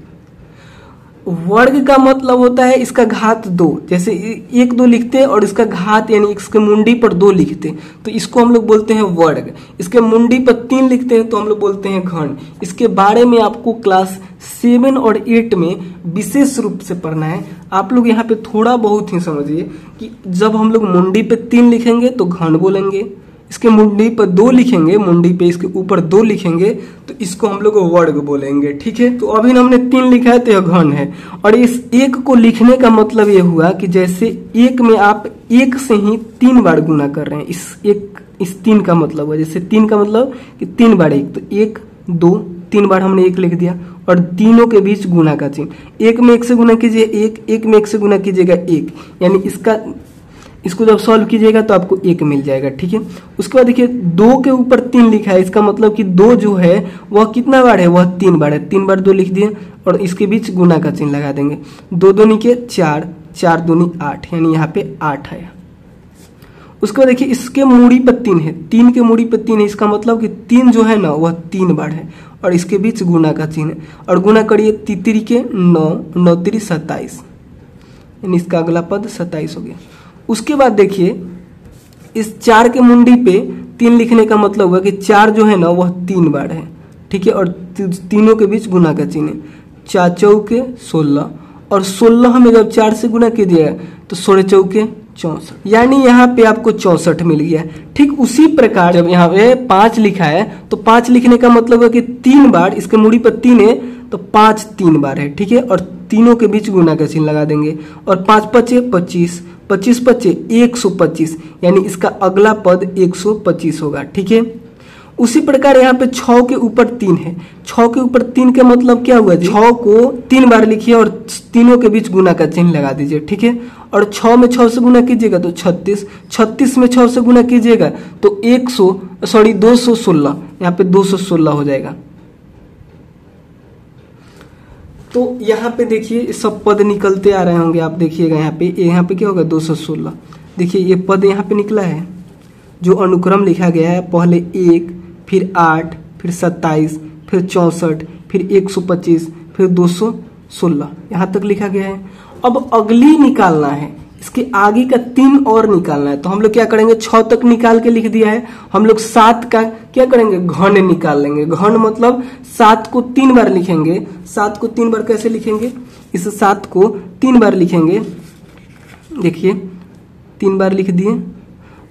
वर्ग का मतलब होता है इसका घात 2। जैसे 1, 2 लिखते हैं और इसका घात यानी इसके मुंडी पर 2 लिखते हैं तो इसको हम लोग बोलते हैं वर्ग। इसके मुंडी पर 3 लिखते हैं तो हम लोग बोलते हैं घन। इसके बारे में आपको क्लास 7 और 8 में विशेष रूप से पढ़ना है। आप लोग यहाँ पे थोड़ा बहुत ही समझिए कि जब हम लोग मुंडी पे 3 लिखेंगे तो घन बोलेंगे, इसके मुंडी पर 2 लिखेंगे, मुंडी पे इसके ऊपर 2 लिखेंगे तो इसको हम लोग वर्ग बोलेंगे। ठीक है, तो अभी हमने 3 लिखा है तो यह घन है। और इस 1 को लिखने का मतलब ये हुआ कि जैसे 1 में आप 1 से ही 3 बार गुना कर रहे हैं। इस 3 का मतलब हुआ, जैसे 3 का मतलब कि 3 बार 1, तो 1, 2, 3 बार हमने 1 लिख दिया। और तीनों के बीच गुना का चिन्ह, 1 में 1 से गुना कीजिए 1, 1 में 1 से गुना कीजिएगा 1, यानी इसको जब सॉल्व कीजिएगा तो आपको 1 मिल जाएगा। ठीक है, उसके बाद देखिए 2 के ऊपर 3 लिखा है, इसका मतलब कि 2 जो है वह कितना बार है, वह 3 बार है। 3 बार 2 लिख दिए और इसके बीच गुना का चिन्ह लगा देंगे। 2 दूनी के 4, 4 दूनी 8, यानी यहाँ पे 8 है। उसके बाद देखिए इसके मूड़ी पर 3 है, 3 के मूड़ी पर 3 है, इसका मतलब कि 3 जो है ना वह 3 बार है और इसके बीच गुना का चिन्ह है। और गुना करिए 3 के 9, 9 3 27, यानी इसका अगला पद 27 हो गया। उसके बाद देखिए इस 4 के मुंडी पे 3 लिखने का मतलब हुआ कि 4 जो है ना वह 3 बार है। ठीक है, और तीनों के बीच गुना का चिन्ह है। 4 चौके 16, और 16 में जब 4 से गुना कीजिएगा तो 16 चौके 64, यानी यहाँ पे आपको 64 मिल गया। ठीक उसी प्रकार जब यहाँ पे 5 लिखा है तो 5 लिखने का मतलब है कि 3 बार, इसके मूड़ी पर 3 है तो 5 3 बार है। ठीक है, और तीनों के बीच गुना का चिन्ह लगा देंगे। और 5 पचे 25, 25 पचे 125, यानी इसका अगला पद 125 होगा। ठीक है, उसी प्रकार यहाँ पे 6 के ऊपर 3 है। 6 के ऊपर 3 का मतलब क्या हुआ, 6 को 3 बार लिखिए और तीनों के बीच गुना का चिन्ह लगा दीजिए। ठीक है, और 6 में 6 से गुना कीजिएगा तो 36, 36 में 6 से गुना कीजिएगा तो 216, यहाँ पे 216 हो जाएगा। तो यहाँ पे देखिए सब पद निकलते आ रहे होंगे, आप देखिएगा यहाँ पे क्या होगा 216। देखिए ये पद यहाँ पे निकला है, जो अनुक्रम लिखा गया है, पहले 1, फिर 8, फिर 27, फिर 64, फिर 125, फिर 216, यहाँ तक लिखा गया है। अब अगली निकालना है, इसके आगे का 3 और निकालना है। तो हम लोग क्या करेंगे, 6 तक निकाल के लिख दिया है, हम लोग 7 का क्या करेंगे, घन निकाल लेंगे। घन मतलब 7 को 3 बार लिखेंगे। 7 को 3 बार कैसे लिखेंगे, इस 7 को 3 बार लिखेंगे। देखिए 3 बार लिख दिए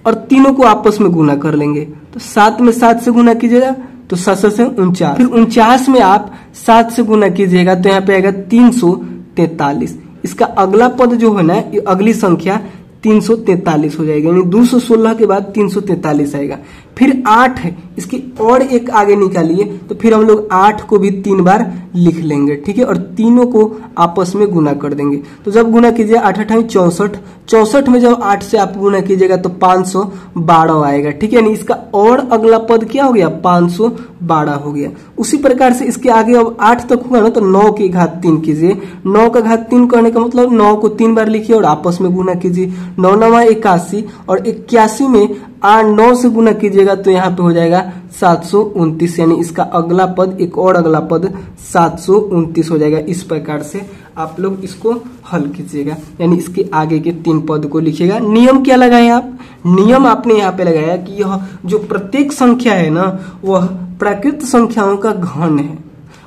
और तीनों को आपस में गुना कर लेंगे। तो 7 में 7 से गुना कीजिएगा तो 7 से 49, फिर 49 में आप 7 से गुना कीजिएगा तो यहाँ पे आएगा 343। इसका अगला पद जो है ना, अगली संख्या 343 हो जाएगा, यानी 216 के बाद 343 आएगा। फिर 8 है, इसकी और एक आगे निकालिए तो फिर हम लोग 8 को भी 3 बार लिख लेंगे, ठीक है, और तीनों को आपस में गुना कर देंगे। तो जब गुना कीजिए 8 8 64, 64 में जब 8 से आप गुना कीजिएगा तो 512 आएगा, ठीक है, यानी इसका और अगला पद क्या हो गया, 512 हो गया। उसी प्रकार से इसके आगे अब 8 तक हुआ ना, तो 9 की घात 3 कीजिए। 9 का घात 3 करने का मतलब 9 को 3 बार लिखिए और आपस में गुना कीजिए। 9 9 81 और 81 में 9 से गुना कीजिएगा तो यहाँ पे हो जाएगा 729, यानी इसका अगला पद, एक और अगला पद 729 हो जाएगा। इस प्रकार से आप लोग इसको हल कीजिएगा, यानी इसके आगे के 3 पद को लिखिएगा। नियम क्या लगाए आप, नियम आपने यहाँ पे लगाया कि यह जो प्रत्येक संख्या है ना वह प्राकृत संख्याओं का घन है।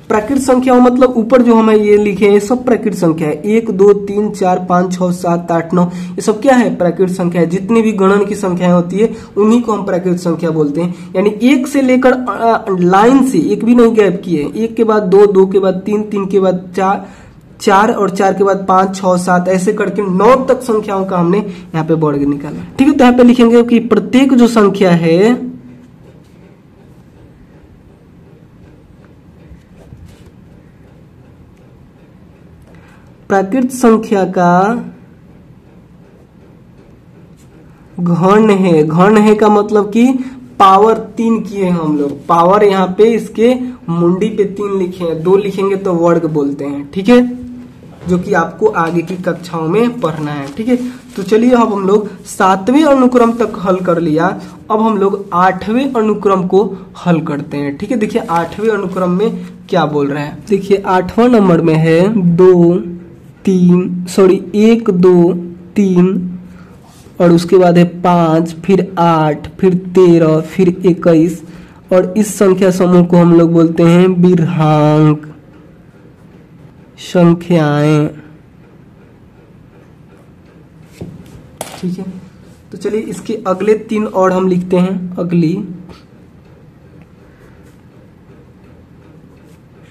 प्राकृत संख्याओं मतलब ऊपर जो हमें ये लिखे हैं सब प्राकृत संख्या है, 1 2 3 4 5 6 7 8 9, ये सब क्या है, प्राकृत संख्या है। जितनी भी गणन की संख्याएं होती है उन्हीं को हम प्राकृत संख्या बोलते हैं। यानी 1 से लेकर लाइन से एक भी नहीं गैप किए, 1 के बाद 2, 2 के बाद 3, 3 के बाद 4, 4 और 4 के बाद 5 6 7 ऐसे करके 9 तक संख्याओं का हमने यहाँ पे वर्ग निकाला, ठीक है। तो यहाँ पे लिखेंगे कि प्रत्येक जो संख्या है प्राकृत संख्या का घन है। घन है का मतलब कि पावर 3 किए हम लोग, पावर यहाँ पे इसके मुंडी पे 3 लिखे हैं, 2 लिखेंगे तो वर्ग बोलते हैं, ठीक है, जो कि आपको आगे की कक्षाओं में पढ़ना है, ठीक है। तो चलिए अब हम लोग 7वें अनुक्रम तक हल कर लिया, अब हम लोग 8वें अनुक्रम को हल करते हैं, ठीक है। देखिए 8वें अनुक्रम में क्या बोल रहे हैं, देखिए 8वां नंबर में है 1 2 3 और उसके बाद है 5, फिर 8, फिर 13, फिर 21 और इस संख्या समूह को हम लोग बोलते हैं बिरहांक संख्याएं, ठीक है। तो चलिए इसके अगले 3 और हम लिखते हैं, अगली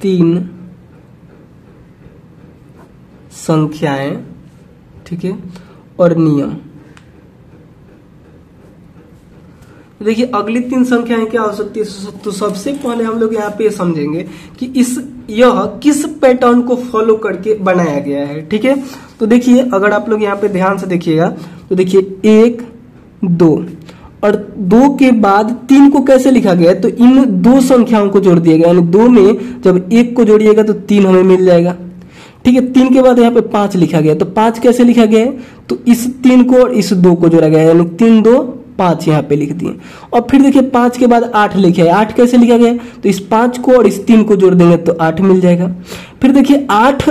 3 संख्याएं, ठीक है, और नियम। देखिए अगली 3 संख्याएं क्या हो सकती है, तो सबसे पहले हम लोग यहाँ पे समझेंगे कि यह किस पैटर्न को फॉलो करके बनाया गया है, ठीक है। तो देखिए अगर आप लोग यहाँ पे ध्यान से देखिएगा तो देखिए 1 2 और 2 के बाद 3 को कैसे लिखा गया है, तो इन 2 संख्याओं को जोड़ दिया गया, यानी 2 में जब 1 को जोड़िएगा तो 3 हमें मिल जाएगा, ठीक है। 3 के बाद यहाँ पे 5 लिखा गया, तो 5 कैसे लिखा गया है, तो इस 3 को और इस 2 को जोड़ा गया है, यानी 3 2 5 यहाँ पे लिख दिए। और फिर देखिए 5 के बाद 8 लिखा है, 8 कैसे लिखा गया है, तो इस 5 को और इस 3 को जोड़ देंगे तो 8 मिल जाएगा। फिर देखिए 8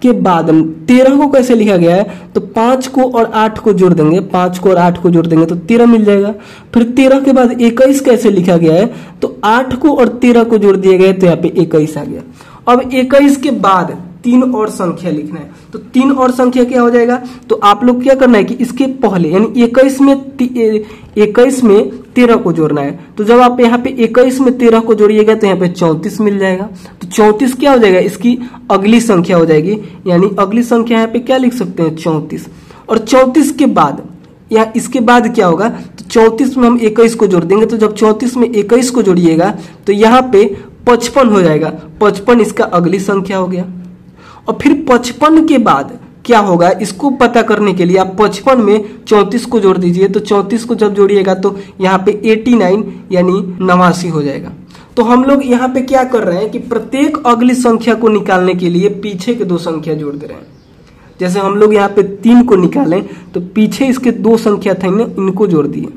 के बाद 13 को कैसे लिखा गया है, तो 5 को और 8 को जोड़ देंगे, 5 को और 8 को जोड़ देंगे तो 13 मिल जाएगा। फिर 13 के बाद 21 कैसे लिखा गया है, तो 8 को और 13 को जोड़ दिया गया तो यहाँ पे 21 आ गया। अब 21 के बाद 3 और संख्या लिखना है, तो 3 और संख्या क्या हो जाएगा, तो आप लोग क्या करना है कि इसके पहले यानी 21 में 13 को जोड़ना है। तो जब आप यहाँ पे 21 में 13 को जोड़िएगा तो यहाँ पे 34 मिल जाएगा। तो 34 क्या हो जाएगा, इसकी अगली संख्या हो जाएगी, यानी अगली संख्या यहाँ पे क्या लिख सकते हैं 34। और 34 के बाद या इसके बाद क्या होगा, तो 34 में हम 21 को जोड़ देंगे, तो जब 34 में 21 को जोड़िएगा तो यहाँ पे 55 हो जाएगा। 55 इसका अगली संख्या हो गया। और फिर 55 के बाद क्या होगा, इसको पता करने के लिए आप 55 में 34 को जोड़ दीजिए, तो 34 को जब जोड़िएगा तो यहाँ पे 89 यानी 89 हो जाएगा। तो हम लोग यहाँ पे क्या कर रहे हैं कि प्रत्येक अगली संख्या को निकालने के लिए पीछे के 2 संख्या जोड़ दे रहे हैं। जैसे हम लोग यहाँ पे 3 को निकालें तो पीछे इसके 2 संख्या थे ना, इनको जोड़ दिए।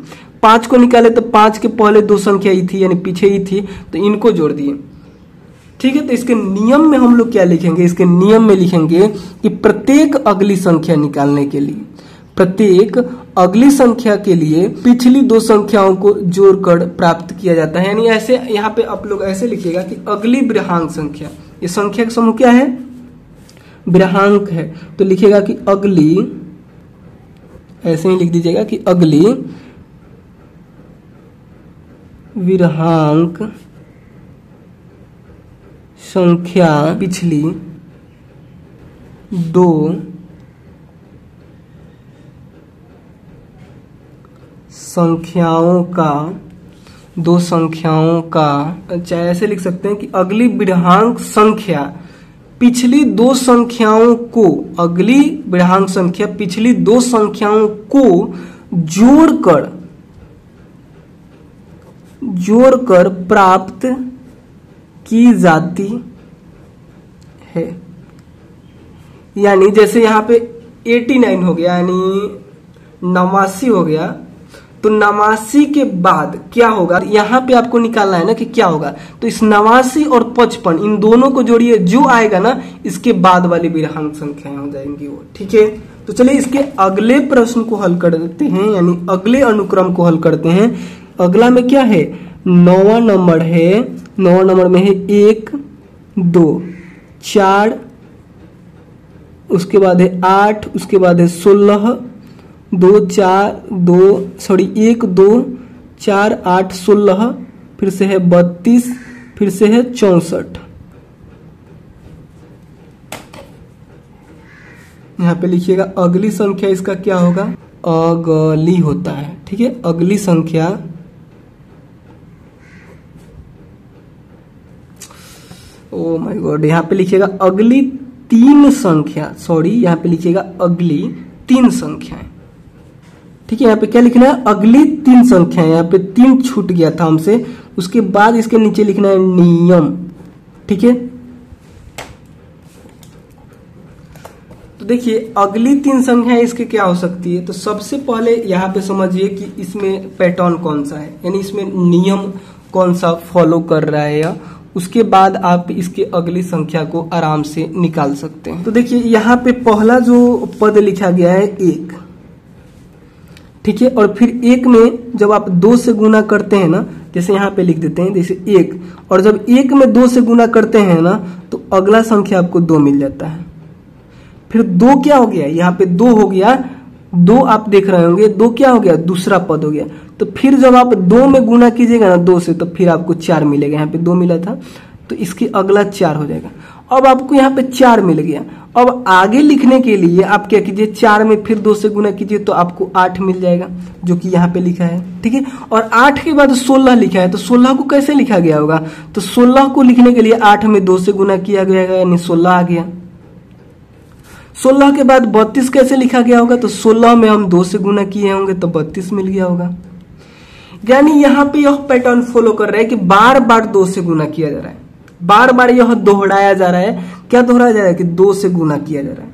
5 को निकाले तो 5 के पहले 2 संख्या ही थी यानी पीछे ही थी, तो इनको जोड़ दिए, ठीक है। तो इसके नियम में हम लोग क्या लिखेंगे, इसके नियम में लिखेंगे कि प्रत्येक अगली संख्या निकालने के लिए, प्रत्येक अगली संख्या के लिए पिछली 2 संख्याओं को जोड़कर प्राप्त किया जाता है। यानी ऐसे यहाँ पे आप लोग ऐसे लिखिएगा कि अगली बृहंक संख्या, ये संख्या का समूह क्या है, बृहंक है, तो लिखिएगा कि अगली, ऐसे ही लिख दीजिएगा कि अगली बृहंक संख्या पिछली 2 संख्याओं का दो संख्याओं का, चाहे ऐसे लिख सकते हैं कि अगली बढ़ांक संख्या पिछली दो संख्याओं को, अगली बढ़ांक संख्या पिछली दो संख्याओं को जोड़कर प्राप्त की जाती है। यानी जैसे यहाँ पे 89 हो गया, यानी 89 हो गया, तो 89 के बाद क्या होगा, यहाँ पे आपको निकालना है ना कि क्या होगा। तो इस 89 और 55 इन दोनों को जोड़िए, जो आएगा ना इसके बाद वाली बढ़ांक संख्याएं हो जाएंगी वो। ठीक है, तो चलिए इसके अगले प्रश्न को हल कर देते हैं, यानी अगले अनुक्रम को हल करते हैं। अगला में क्या है, 9वां नंबर है। 9वां नंबर में है 1 2 4, उसके बाद है 8, उसके बाद है 16, 1 2 4 8 16, फिर से है 32, फिर से है 64। यहाँ पे लिखिएगा अगली संख्या इसका क्या होगा, अगली होता है। ठीक है, अगली संख्या ओ माय गॉड, यहाँ पे लिखिएगा अगली 3 संख्या, सॉरी यहाँ पे लिखिएगा अगली 3 संख्याएं। ठीक है, यहाँ पे क्या लिखना है, अगली 3 संख्याएं। यहाँ पे 3 छूट गया था हमसे, उसके बाद इसके नीचे लिखना है नियम। ठीक है, तो देखिए अगली 3 संख्याएं इसके क्या हो सकती है। तो सबसे पहले यहाँ पे समझिए कि इसमें पैटर्न कौन सा है, यानी इसमें नियम कौन सा फॉलो कर रहा है, या उसके बाद आप इसके अगली संख्या को आराम से निकाल सकते हैं। तो देखिए यहाँ पे पहला जो पद लिखा गया है 1, ठीक है, और फिर 1 में जब आप 2 से गुना करते हैं ना, जैसे यहाँ पे लिख देते हैं जैसे 1, और जब 1 में 2 से गुना करते हैं ना तो अगला संख्या आपको 2 मिल जाता है। फिर 2 क्या हो गया, यहाँ पे 2 हो गया, 2 आप देख रहे होंगे, 2 क्या हो गया, दूसरा पद हो गया। तो फिर जब आप 2 में गुना कीजिएगा ना 2 से, तो फिर आपको 4 मिलेगा। यहाँ पे 2 मिला था तो इसके अगला 4 हो जाएगा। अब आपको यहाँ पे 4 मिल गया। अब आगे लिखने के लिए आप क्या कीजिए, 4 में फिर 2 से गुना कीजिए तो आपको 8 मिल जाएगा, जो कि यहाँ पे लिखा है। ठीक है, और 8 के बाद 16 लिखा है, तो 16 को कैसे लिखा गया होगा, तो 16 को लिखने के लिए 8 में 2 से गुना किया गया, यानी 16 आ गया। 16 के बाद 32 कैसे लिखा गया होगा, तो 16 में हम 2 से गुना किए होंगे तो 32 मिल गया होगा। यानी यहाँ पे यह पैटर्न फॉलो कर रहा है कि बार बार 2 से गुना किया जा रहा है, बार बार यह दोहराया जा रहा है। क्या दोहराया जा रहा है कि 2 से गुना किया जा रहा है।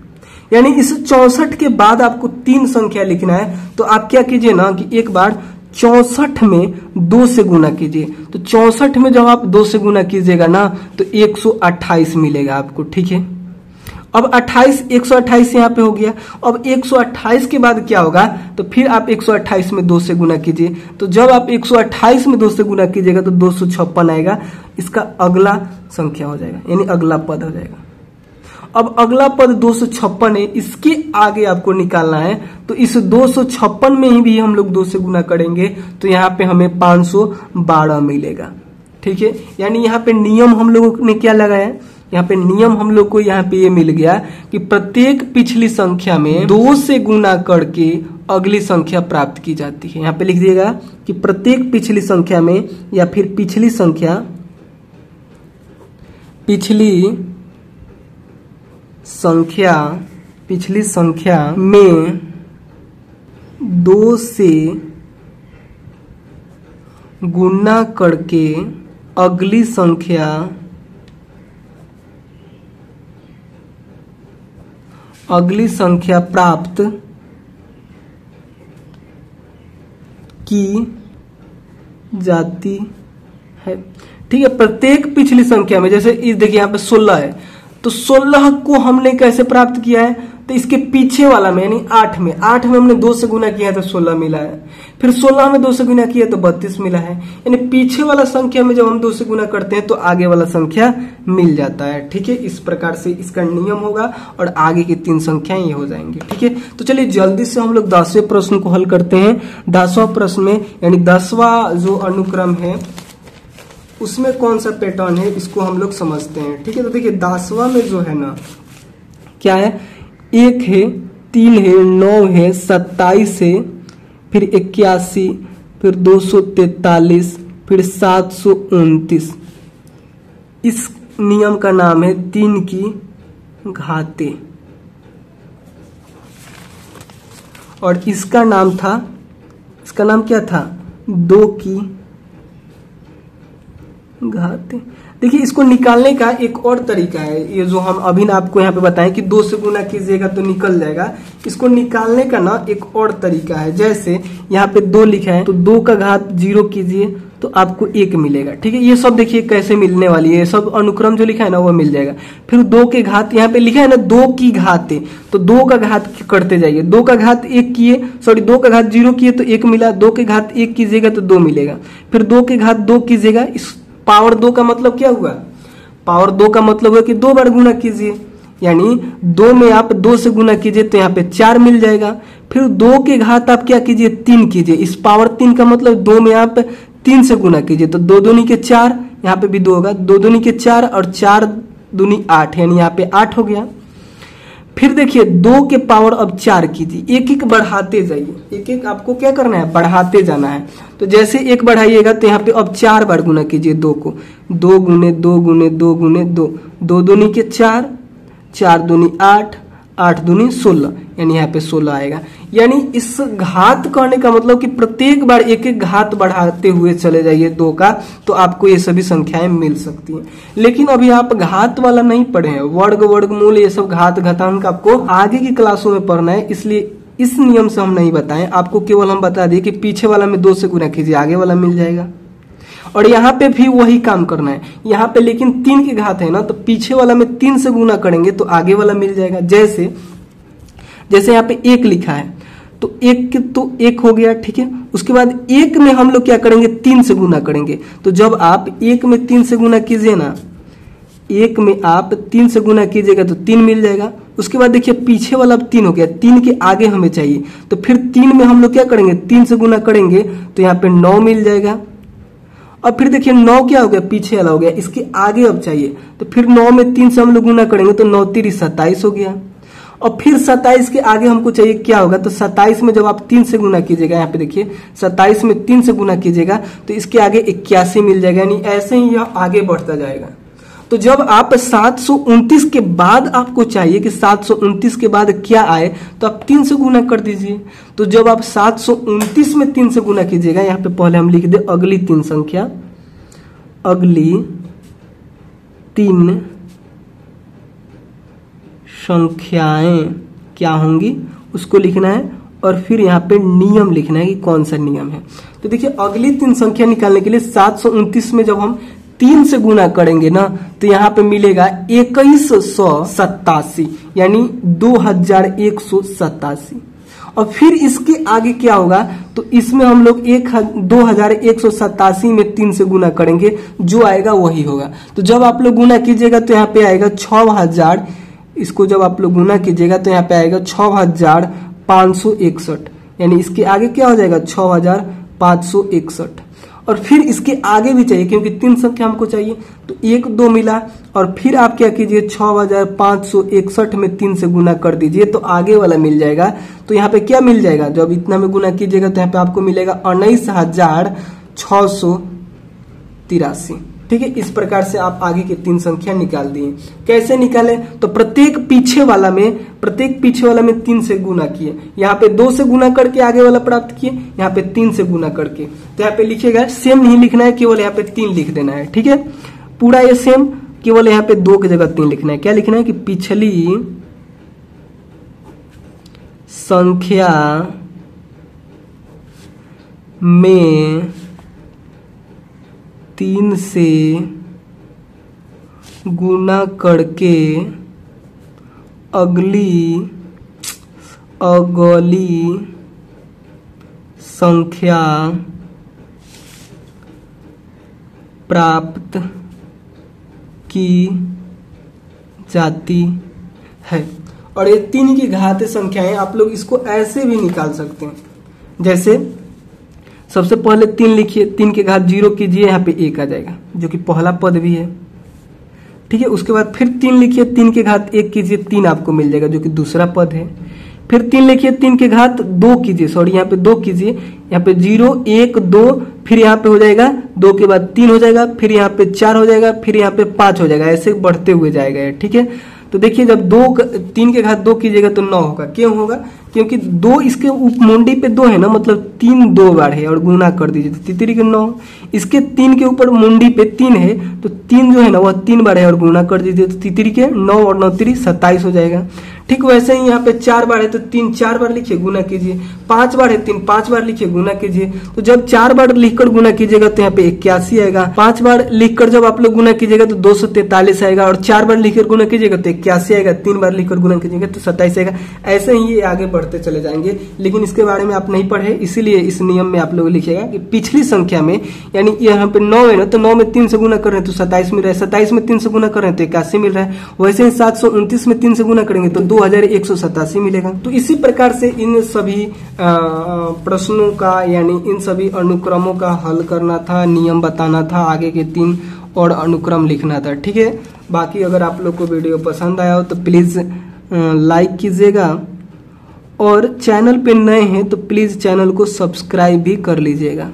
यानी इस 64 के बाद आपको 3 संख्या लिखना है, तो आप क्या कीजिए ना कि एक बार 64 में 2 से गुना कीजिए। तो 64 में जब आप 2 से गुना कीजिएगा ना तो 128 मिलेगा आपको। ठीक है, अब 28 128 यहाँ पे हो गया। अब 128 के बाद क्या होगा, तो फिर आप 128 में 2 से गुना कीजिए। तो जब आप 128 में 2 से गुना कीजिएगा तो 256 आएगा, इसका अगला संख्या हो जाएगा, यानी अगला पद हो जाएगा। अब अगला पद 256 है, इसके आगे आपको निकालना है। तो इस 256 में ही भी हम लोग 2 से गुना करेंगे तो यहाँ पे हमें 512 मिलेगा। ठीक है, यानी यहाँ पे नियम हम लोगों ने क्या लगाया, यहाँ पे नियम हम लोग को यहाँ पे ये मिल गया कि प्रत्येक पिछली संख्या में 2 से गुना करके अगली संख्या प्राप्त की जाती है। यहाँ पे लिख दिएगा कि प्रत्येक पिछली संख्या में, या फिर पिछली संख्या में 2 से गुना करके अगली संख्या प्राप्त की जाती है। ठीक है, प्रत्येक पिछली संख्या में, जैसे इस देखिए यहाँ पे 16 है, तो 16 को हमने कैसे प्राप्त किया है, तो इसके पीछे वाला में यानी 8 में हमने 2 से गुना किया तो 16 मिला है। फिर 16 में 2 से गुना किया तो 32 मिला है। यानी पीछे वाला संख्या में जब हम 2 से गुना करते हैं तो आगे वाला संख्या मिल जाता है। ठीक है, इस प्रकार से इसका नियम होगा और आगे की 3 संख्याएं ये हो जाएंगी। ठीक है, तो चलिए जल्दी से हम लोग 10वें प्रश्न को हल करते हैं। 10वां प्रश्न में यानी 10वां जो अनुक्रम है उसमें कौन सा पैटर्न है इसको हम लोग समझते हैं। ठीक है, तो देखिए 10वां में जो है ना क्या है, 1 है, 3 है, 9 है, 27 है, फिर 81, फिर 243, फिर 729। इस नियम का नाम है 3 की घाते, और इसका नाम क्या था 2 की घाते। देखिए, इसको निकालने का एक और तरीका है, ये जो हम अभी आपको यहाँ पे बताएं कि 2 से गुना कीजिएगा तो निकल जाएगा। इसको निकालने का ना एक और तरीका है। जैसे यहाँ पे 2 लिखा है तो 2 का घात 0 कीजिए तो आपको 1 मिलेगा। ठीक है, ये सब देखिए कैसे मिलने वाली है, ये सब अनुक्रम जो लिखा है ना वो मिल जाएगा। फिर 2 के घात, यहाँ पे लिखा है ना 2 की घाते, तो 2 का घात करते जाइए। 2 का घात 1 किए, 2 का घात 0 किए तो 1 मिला। 2 के घात 1 कीजिएगा तो 2 मिलेगा। फिर 2 के घात 2 कीजिएगा, इस पावर 2 का मतलब क्या हुआ, पावर 2 का मतलब हुआ कि 2 बार गुना कीजिए, यानी 2 में आप 2 से गुना कीजिए तो यहाँ पे 4 मिल जाएगा। फिर 2 के घात आप क्या कीजिए 3 कीजिए, इस पावर 3 का मतलब 2 में आप 3 से गुना कीजिए तो 2 दूनी के 4, यहाँ पे भी 2 होगा, 2 दूनी के 4 और 4 दूनी 8, यानी यहाँ पे 8 हो गया। फिर देखिए 2 के पावर अब 4 कीजिए, एक एक बढ़ाते जाइए, एक एक आपको क्या करना है बढ़ाते जाना है। तो जैसे 1 बढ़ाइएगा तो यहाँ पे अब 4 बार गुना कीजिए 2 को, 2 गुने 2 गुने 2 गुने 2, 2 दूनी के 4, 4 दूनी 8, 8 दूनी 16, यानी यहाँ पे 16 आएगा। यानी इस घात करने का मतलब कि प्रत्येक बार एक एक घात बढ़ाते हुए चले जाइए 2 का, तो आपको ये सभी संख्याएं मिल सकती हैं। लेकिन अभी आप घात वाला नहीं पढ़े हैं, वर्ग वर्गमूल ये सब घात घातांक आपको आगे की क्लासों में पढ़ना है, इसलिए इस नियम से हम नहीं बताएं आपको, केवल हम बता दिए कि पीछे वाला में 2 से गुना कीजिए, आगे वाला मिल जाएगा। और यहाँ पे भी वही काम करना है, यहाँ पे लेकिन 3 की घात है ना, तो पीछे वाला में 3 से गुना करेंगे तो आगे वाला मिल जाएगा। जैसे यहाँ पे 1 लिखा है तो 1 हो गया, ठीक है। उसके बाद 1 में हम लोग क्या करेंगे 3 से गुना करेंगे, तो जब आप 1 में 3 से गुना कीजिए ना, 1 में आप 3 से गुना कीजिएगा तो 3 मिल जाएगा। उसके बाद देखिए पीछे वाला अब 3 हो गया, 3 के आगे हमें चाहिए, तो फिर 3 में हम लोग क्या करेंगे 3 से गुना करेंगे तो यहाँ पे 9 मिल जाएगा। और फिर देखिए 9 क्या हो गया पीछे वाला हो गया, इसके आगे अब चाहिए, तो फिर 9 में 3 से हम लोग गुना करेंगे तो 9 3 27 हो गया। और फिर 27 के आगे हमको चाहिए क्या होगा, तो 27 में जब आप 3 से गुना कीजिएगा, यहाँ पे देखिए 27 में 3 से गुना कीजिएगा तो इसके आगे 81 मिल जाएगा, यानी ऐसे ही यह आगे बढ़ता जाएगा। तो जब आप 729 के बाद आपको चाहिए कि 729 के बाद क्या आए, तो आप 3 से गुना कर दीजिए। तो जब आप 729 में 3 से गुना कीजिएगा, यहाँ पे पहले हम लिख दे अगली 3 संख्या, अगली 3 संख्याएं क्या होंगी उसको लिखना है, और फिर यहाँ पे नियम लिखना है कि कौन सा नियम है। तो देखिए अगली 3 संख्या निकालने के लिए 729 में जब हम 3 से गुना करेंगे ना, तो यहाँ पे मिलेगा 2187, यानी 2187। और फिर इसके आगे क्या होगा, तो इसमें हम लोग 2187 में 3 से गुना करेंगे, जो आएगा वही होगा। तो जब आप लोग गुना कीजिएगा तो यहाँ पे आएगा 6000, इसको जब आप लोग गुना कीजिएगा तो यहाँ पे आएगा 6561, यानी इसके आगे क्या हो जाएगा 6561। और फिर इसके आगे भी चाहिए, क्योंकि 3 संख्या हमको चाहिए, तो 1 2 मिला, और फिर आप क्या कीजिए 6561 में 3 से गुना कर दीजिए तो आगे वाला मिल जाएगा। तो यहाँ पे क्या मिल जाएगा, जब इतना में गुना कीजिएगा तो यहाँ पे आपको मिलेगा 19683। ठीक है, इस प्रकार से आप आगे की 3 संख्या निकाल दिए। कैसे निकाले, तो प्रत्येक पीछे वाला में 3 से गुना किए, यहाँ पे 2 से गुना करके आगे वाला प्राप्त किए, यहाँ पे 3 से गुना करके। तो यहाँ पे लिखिएगा, सेम नहीं लिखना है, केवल यहाँ पे 3 लिख देना है। ठीक है, पूरा ये सेम, केवल यहाँ पे 2 की जगह 3 लिखना है। क्या लिखना है कि पिछली संख्या में 3 से गुना करके अगली संख्या प्राप्त की जाती है। और ये 3 की घात संख्याएं आप लोग इसको ऐसे भी निकाल सकते हैं। जैसे सबसे पहले 3 लिखिए, 3 के घात 0 कीजिए, यहाँ पे 1 आ जाएगा, जो कि पहला पद भी है। ठीक है, उसके बाद फिर 3 लिखिए, 3 के घात 1 कीजिए, 3 आपको मिल जाएगा, जो कि दूसरा पद है। फिर 3 लिखिए, 3 के घात 2 कीजिए, सॉरी यहाँ पे 2 कीजिए, यहाँ पे 0 1 2, फिर यहाँ पे हो जाएगा 2 के बाद 3 हो जाएगा, फिर यहाँ पे 4 हो जाएगा, फिर यहाँ पे 5 हो जाएगा, ऐसे बढ़ते हुए जाएगा। ठीक है, तो देखिए जब 3 के घात 2 कीजिएगा तो 9 होगा। क्यों होगा? क्योंकि 2 इसके उपमुंडी पे 2 है ना, मतलब 3 2 बार है और गुना कर दीजिए तो तितरी के 9। इसके 3 के ऊपर मुंडी पे 3 है तो 3 जो है ना वह 3 बार है और गुना कर दीजिए तो तितरी के 9 और 9 3 27 हो जाएगा। ठीक वैसे ही यहाँ पे 4 बार है तो 3 4 बार लिखिए, गुना कीजिए। 5 बार है 3 5 बार लिखिए, गुना कीजिए। तो जब 4 बार लिखकर गुना कीजिएगा तो यहाँ पे 81 आएगा। 5 बार लिखकर जब आप लोग गुना कीजिएगा तो 243 आएगा, और 4 बार लिखकर गुना कीजिएगा तो 81 आएगा, 3 बार लिखकर गुना कीजिएगा तो 27 आएगा। ऐसे ही ये आगे बढ़ते चले जाएंगे, लेकिन इसके बारे में आप नहीं पढ़े, इसीलिए इस नियम में आप लोग लिखिएगा कि पिछली संख्या में, यानी यहाँ पे 9 है ना, तो 9 में 3 से गुना कर रहे हैं तो 27 मिल रहा है, 27 में 3 से गुना कर रहे हैं तो 81 मिल रहा है। वैसे ही 729 में 3 से गुना करेंगे तो 2187 मिलेगा। तो इसी प्रकार से इन सभी प्रश्नों का, यानी इन सभी अनुक्रमों का हल करना था, नियम बताना था, आगे के 3 और अनुक्रम लिखना था। ठीक है, बाकी अगर आप लोग को वीडियो पसंद आया हो तो प्लीज लाइक कीजिएगा, और चैनल पे नए हैं तो प्लीज चैनल को सब्सक्राइब भी कर लीजिएगा।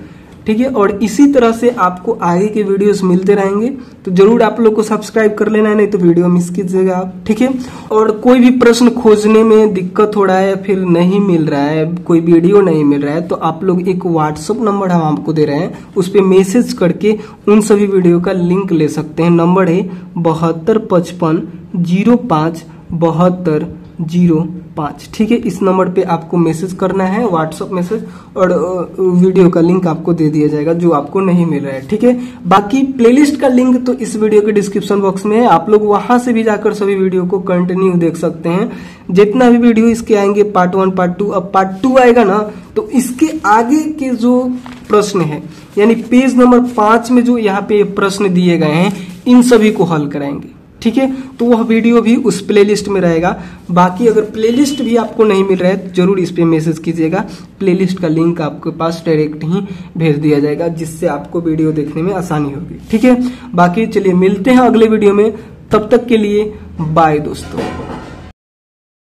ठीक है, और इसी तरह से आपको आगे के वीडियोस मिलते रहेंगे, तो जरूर आप लोग को सब्सक्राइब कर लेना है, नहीं तो वीडियो मिस कीजिएगा आप। ठीक है, और कोई भी प्रश्न खोजने में दिक्कत हो रहा है, फिर नहीं मिल रहा है, कोई वीडियो नहीं मिल रहा है, तो आप लोग एक व्हाट्सअप नंबर हम आपको दे रहे हैं, उस पर मैसेज करके उन सभी वीडियो का लिंक ले सकते हैं। नंबर है 7255 05 72 05। ठीक है, इस नंबर पे आपको मैसेज करना है, व्हाट्सएप मैसेज, और वीडियो का लिंक आपको दे दिया जाएगा जो आपको नहीं मिल रहा है। ठीक है, बाकी प्लेलिस्ट का लिंक तो इस वीडियो के डिस्क्रिप्शन बॉक्स में है, आप लोग वहां से भी जाकर सभी वीडियो को कंटिन्यू देख सकते हैं। जितना भी वीडियो इसके आएंगे, पार्ट 1 पार्ट 2, अब पार्ट 2 आएगा ना, तो इसके आगे के जो प्रश्न है, यानी पेज नंबर 5 में जो यहाँ पे प्रश्न दिए गए हैं, इन सभी को हल कराएंगे। ठीक है, तो वह वीडियो भी उस प्लेलिस्ट में रहेगा। बाकी अगर प्लेलिस्ट भी आपको नहीं मिल रहा है तो जरूर इस पे मैसेज कीजिएगा, प्लेलिस्ट का लिंक आपके पास डायरेक्ट ही भेज दिया जाएगा, जिससे आपको वीडियो देखने में आसानी होगी। ठीक है, बाकी चलिए मिलते हैं अगले वीडियो में, तब तक के लिए बाय दोस्तों।